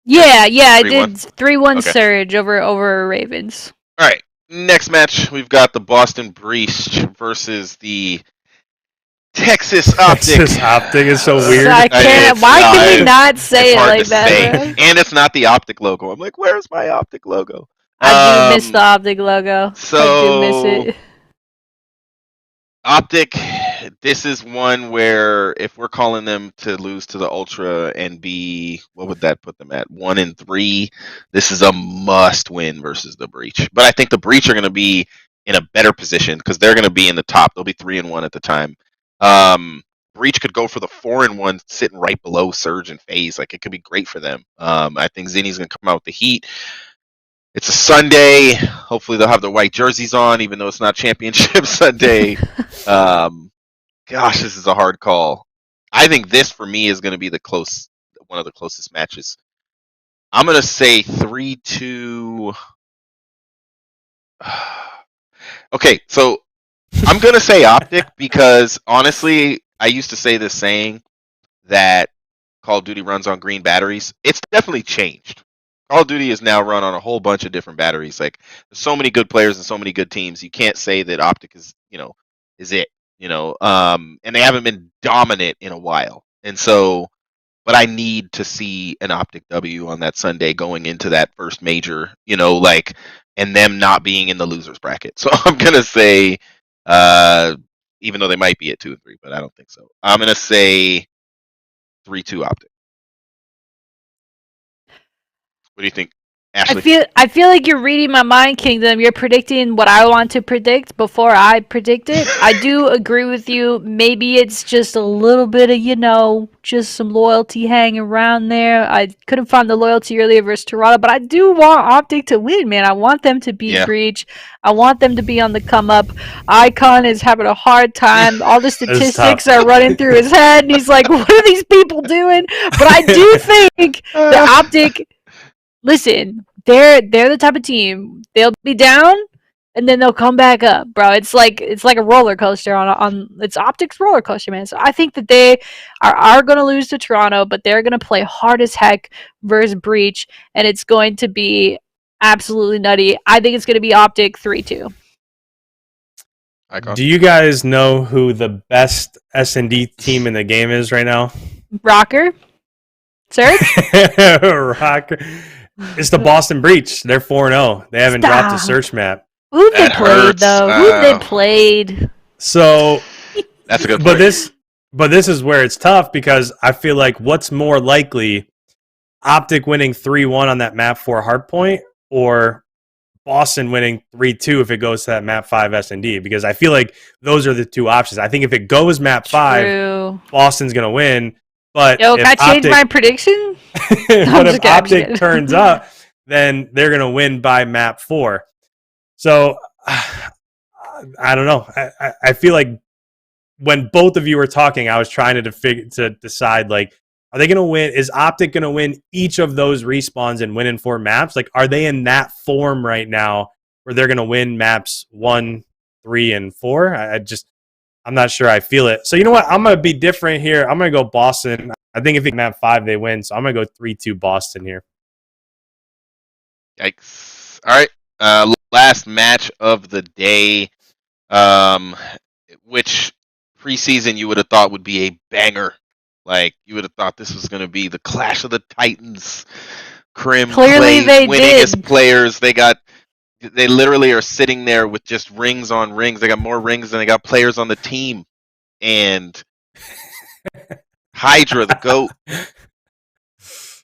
Yeah, I 3-1? did 3-1 Okay. Surge over Ravens. All right, next match we've got the Boston Breach versus the Texas Optic. Texas Optic is so weird. I can't. Why can we not say It's it hard like to that? say. Bro? And it's not the Optic logo. I'm like, where's my Optic logo? I do miss the Optic logo. I do miss it. Optic, this is one where if we're calling them to lose to the Ultra and be, what would that put them at? 1-3. This is a must win versus the Breach. But I think the Breach are going to be in a better position because they're going to be in the top. They'll be 3-1 at the time. Breach could go for the 4-1, sitting right below Surge and FaZe. Like, it could be great for them. I think Zinni's going to come out with the heat. It's a Sunday. Hopefully they'll have their white jerseys on, even though it's not Championship Sunday. Gosh, this is a hard call. I think this, for me, is going to be one of the closest matches. I'm going to say 3-2. Okay, so I'm going to say Optic because, honestly, I used to say this saying that Call of Duty runs on green batteries. It's definitely changed. Call of Duty is now run on a whole bunch of different batteries. Like, there's so many good players and so many good teams. You can't say that Optic is it. And they haven't been dominant in a while. And so, but I need to see an Optic W on that Sunday going into that first major, and them not being in the losers bracket. So I'm gonna say, even though they might be at 2-3, but I don't think so. I'm gonna say 3-2 Optic. What do you think? Ashley. I feel like you're reading my mind, Kingdom. You're predicting what I want to predict before I predict it. I do agree with you. Maybe it's just a little bit of, just some loyalty hanging around there. I couldn't find the loyalty earlier versus Toronto, but I do want Optic to win, man. I want them to beat Breach. I want them to be on the come up. IKON is having a hard time. All the statistics are running through his head, and he's like, what are these people doing? But I do think the Optic... Listen, they're the type of team. They'll be down and then they'll come back up, bro. It's like a roller coaster on it's Optics roller coaster, man. So I think that they are going to lose to Toronto, but they're going to play hard as heck versus Breach, and it's going to be absolutely nutty. I think it's going to be Optic 3-2. Do you guys know who the best S&D team in the game is right now? Røkkr? Search? Røkkr. It's the Boston Breach. They're 4-0. They haven't dropped a search map. Who've they played, though? Who've they played? So, that's a good point. But this is where it's tough, because I feel like what's more likely, Optic winning 3-1 on that map 4 hardpoint, or Boston winning 3-2 if it goes to that map 5 S&D? Because I feel like those are the two options. I think if it goes map 5, Boston's going to win. But can I change my prediction? But if Optic turns up, then they're going to win by map 4. So, I don't know. I feel like when both of you were talking, I was trying to decide, like, are they going to win? Is Optic going to win each of those respawns and win in 4 maps? Like, are they in that form right now where they're going to win maps 1, 3, and 4? I'm not sure I feel it. So you know what? I'm going to be different here. I'm going to go Boston. I think if it's map 5, they win. So I'm going to go 3-2 Boston here. Yikes. All right. Last match of the day, which preseason you would have thought would be a banger. Like, you would have thought this was going to be the Clash of the Titans. Crim Clearly plays winningest players. They literally are sitting there with just rings on rings. They got more rings than they got players on the team. And Hydra, the GOAT.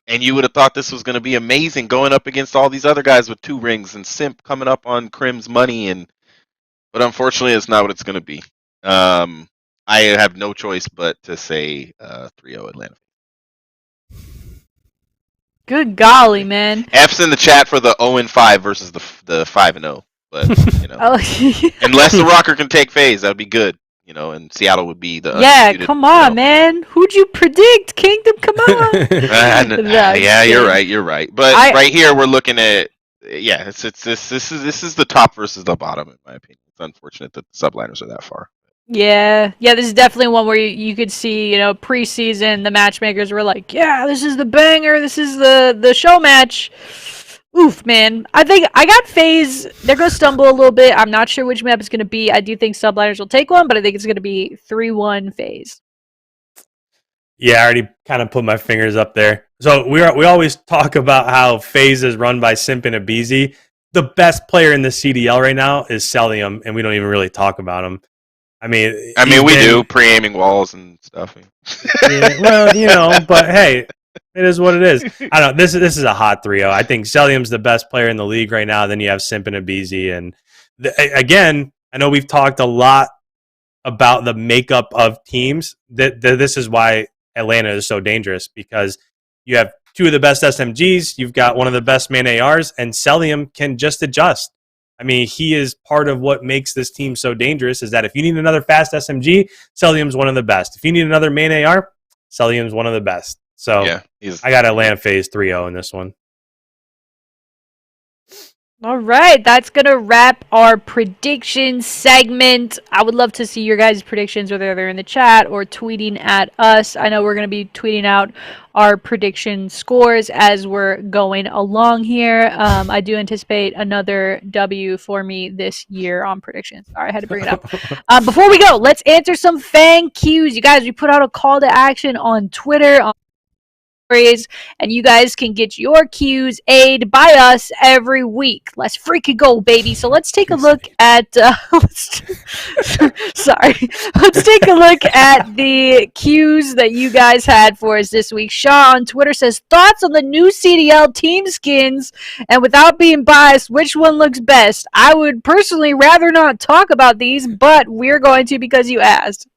And you would have thought this was going to be amazing, going up against all these other guys with 2 rings, and Simp coming up on Crim's money. But unfortunately, it's not what it's going to be. I have no choice but to say 3-0 Atlanta. Good golly, man. F's in the chat for the 0-5 versus the 5-0. But, unless the Røkkr can take phase, that would be good. And Seattle would be the undisputed, come on, man. Who'd you predict, Kingdom? Come on. Yeah, you're right. But right here, we're looking at, this is the top versus the bottom, in my opinion. It's unfortunate that the subliners are that far. Yeah, this is definitely one where you could see, preseason, the matchmakers were like, this is the banger, this is the show match. Oof, man. I think I got FaZe. They're going to stumble a little bit. I'm not sure which map it's going to be. I do think subliners will take one, but I think it's going to be 3-1 FaZe. Yeah, I already kind of put my fingers up there. So we always talk about how FaZe is run by Simp and Abizi. The best player in the CDL right now is Celium, and we don't even really talk about him. I mean, we do pre-aiming walls and stuff. Yeah, well, but hey, it is what it is. I don't know. This is a hot 3-0. I think Celium's the best player in the league right now. Then you have Simp and Abizi, and again, I know we've talked a lot about the makeup of teams. This is why Atlanta is so dangerous, because you have 2 of the best SMGs. You've got one of the best main ARs, and Celium can just adjust. I mean, he is part of what makes this team so dangerous, is that if you need another fast SMG, Celium's one of the best. If you need another main AR, Celium's one of the best. So I got Atlanta FaZe 3-0 in this one. All right, that's going to wrap our prediction segment. I would love to see your guys' predictions, whether they're in the chat or tweeting at us. I know we're going to be tweeting out our prediction scores as we're going along here. I do anticipate another W for me this year on predictions. All right, I had to bring it up. Before we go, let's answer some fan cues. You guys, we put out a call to action on Twitter, and you guys can get your Qs aid by us every week. Let's freaking go, baby. So let's take a look at sorry. Let's take a look at the Qs that you guys had for us this week. Shaw on Twitter says, thoughts on the new CDL team skins, and without being biased, which one looks best? I would personally rather not talk about these, but we're going to because you asked.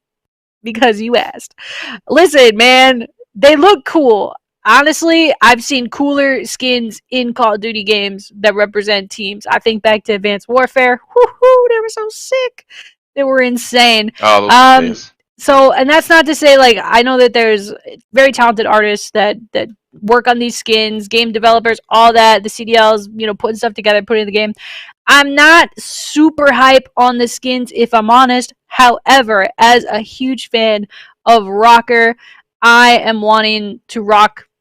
Listen, man, they look cool. Honestly, I've seen cooler skins in Call of Duty games that represent teams. I think back to Advanced Warfare. Woohoo, they were so sick. They were insane. Oh, those days. So, and that's not to say, like, I know that there's very talented artists that work on these skins, game developers, all that, the CDLs, putting stuff together, putting in the game. I'm not super hype on the skins, if I'm honest. However, as a huge fan of Røkkr, I am wanting to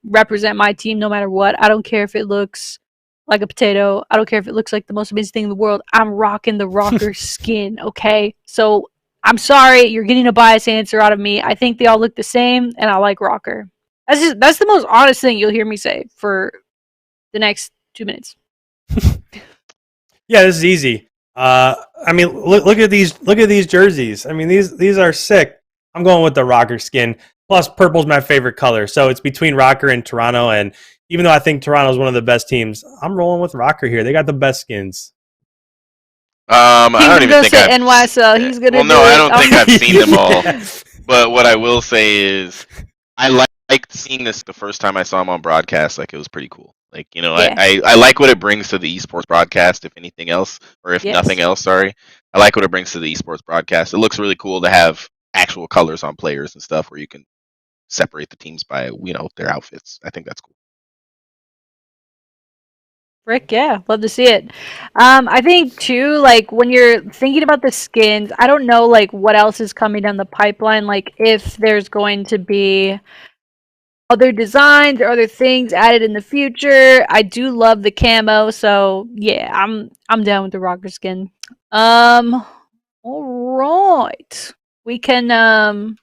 represent my team no matter what. I don't care if it looks like a potato. I don't care if it looks like the most amazing thing in the world. I'm rocking the Røkkr skin, okay? So I'm sorry, you're getting a biased answer out of me. I think they all look the same, and I like Røkkr. That's the most honest thing you'll hear me say for the next 2 minutes. Yeah, this is easy. I mean, look at these jerseys. I mean, these are sick. I'm going with the Røkkr skin. Plus, purple's my favorite color, so it's between Røkkr and Toronto. And even though I think Toronto's one of the best teams, I'm rolling with Røkkr here. They got the best skins. I don't even think I've NYSL. He's gonna. Well, no, I don't think I've seen them all. But what I will say is, I liked seeing this the first time I saw him on broadcast. Like, it was pretty cool. Like, Yeah. I like what it brings to the esports broadcast, if anything else, or if Yes. nothing else. Sorry, I like what it brings to the esports broadcast. It looks really cool to have actual colors on players and stuff, where you can separate the teams by their outfits. I think that's cool. Frick, yeah, love to see it. I think too, like when you're thinking about the skins, I don't know like what else is coming down the pipeline. Like if there's going to be other designs or other things added in the future. I do love the camo, so yeah, I'm down with the Røkkr skin. All right, we can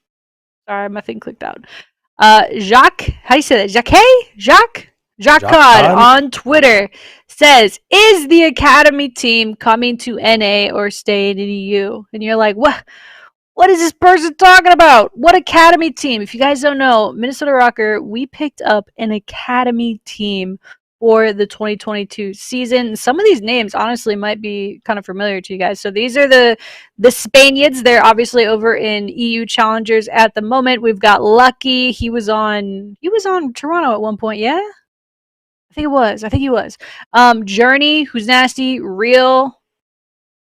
sorry, my thing clicked out. Jacques, how do you say that? Jacques Cod on Twitter says, is the Academy team coming to NA or staying in EU? And you're like, what is this person talking about? What Academy team? If you guys don't know, Minnesota Røkkr, we picked up an Academy team for the 2022 season. Some of these names honestly might be kind of familiar to you guys. So these are the Spaniards. They're obviously over in EU Challengers at the moment. We've got Lucky. He was on Toronto at one point, yeah? I think he was. Journey, who's nasty, real,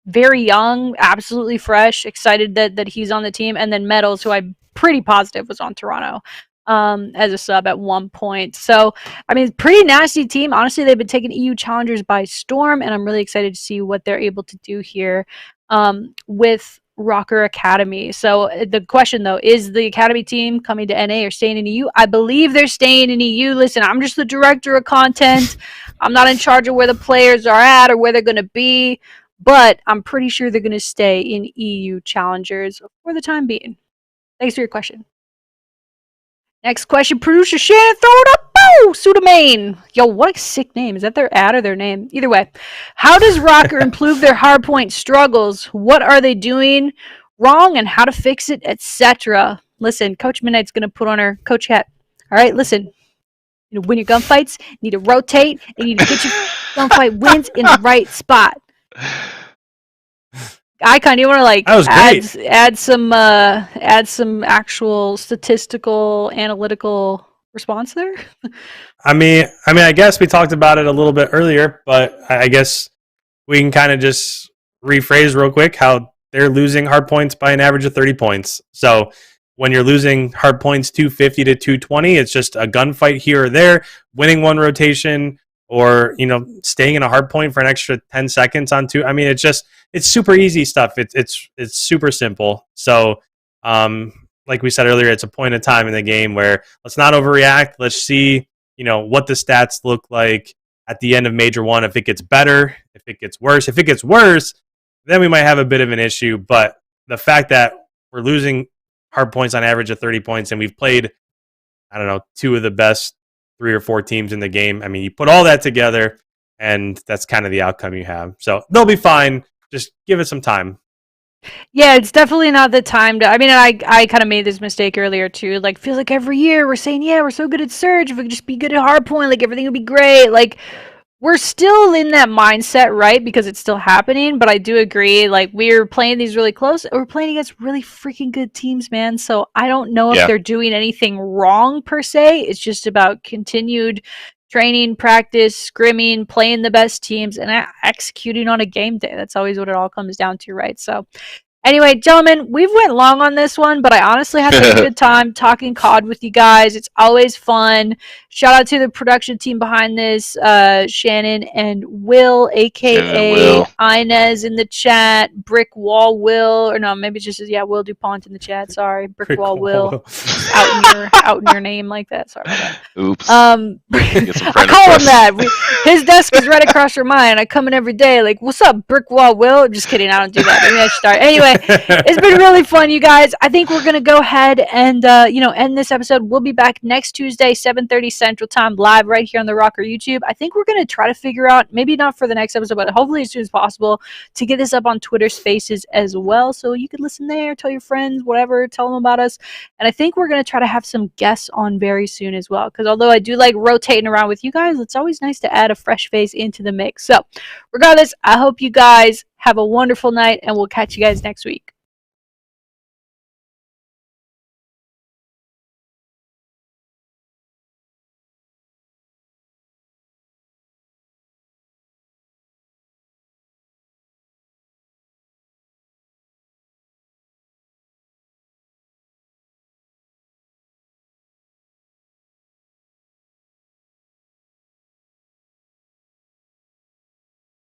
very young, absolutely fresh, excited that he's on the team. And then Metals, who I'm pretty positive was on Toronto as a sub at one point. So, I mean, pretty nasty team. Honestly, they've been taking EU Challengers by storm, and I'm really excited to see what they're able to do here with Røkkr Academy. So the question though, is the Academy team coming to NA or staying in EU? I believe they're staying in EU. Listen, I'm just the director of content. I'm not in charge of where the players are at or where they're going to be, but I'm pretty sure they're going to stay in EU Challengers for the time being. Thanks for your question. Next question, producer Shannon, throw it up. Boo! Sudamain. Yo, what a sick name. Is that their ad or their name? Either way. How does Røkkr improve their hardpoint struggles? What are they doing wrong and how to fix it, etc.? Listen, Coach MiDNiTE's going to put on her coach hat. All right, listen. You know, win your gunfights. You need to rotate. And you need to get your gunfight wins in the right spot. Icon, do you want to add some actual statistical analytical response there? I mean, I guess we talked about it a little bit earlier, but I guess we can kind of just rephrase real quick how they're losing hard points by an average of 30 points. So when you're losing hard points 250 to 220, it's just a gunfight here or there, winning one rotation, or staying in a hard point for an extra 10 seconds on two. I mean, it's super easy stuff. It's super simple. So like we said earlier, it's a point of time in the game where let's not overreact. Let's see what the stats look like at the end of Major 1. If it gets better, if it gets worse, then we might have a bit of an issue. But the fact that we're losing hard points on average of 30 points, and we've played, I don't know, two of the best 3 or 4 teams in the game. I mean, you put all that together, and that's kind of the outcome you have. So they'll be fine. Just give it some time. Yeah, it's definitely not the time to. I mean, I kind of made this mistake earlier too. Like, feels like every year we're saying, yeah, we're so good at Surge. If we could just be good at Hardpoint, like everything would be great. Like, we're still in that mindset, right? Because it's still happening. But I do agree. Like, we're playing these really close. We're playing against really freaking good teams, man. So I don't know if they're doing anything wrong per se. It's just about continued training, practice, scrimming, playing the best teams, and executing on a game day. That's always what it all comes down to, right? So anyway, gentlemen, we've went long on this one, but I honestly had such a good time talking COD with you guys. It's always fun. Shout out to the production team behind this, Shannon and Will, a.k.a. Inez in the chat, Brick Wall Will, or no, maybe it's just, Will DuPont in the chat. Sorry, Brick Wall Will. out in your name like that. Sorry about that. Oops. I call him that. His desk is right across from mine. I come in every day like, what's up, Brick Wall Will? Just kidding, I don't do that. Maybe I should start. Anyway, it's been really fun, you guys. I think we're going to go ahead and, end this episode. We'll be back next Tuesday, 7:30 Central Time, live right here on the Røkkr YouTube. I think we're going to try to figure out, maybe not for the next episode, but hopefully as soon as possible, to get this up on Twitter Spaces as well. So you can listen there, tell your friends, whatever, tell them about us. And I think we're going to try to have some guests on very soon as well. Because although I do like rotating around with you guys, it's always nice to add a fresh face into the mix. So regardless, I hope you guys have a wonderful night, and we'll catch you guys next week.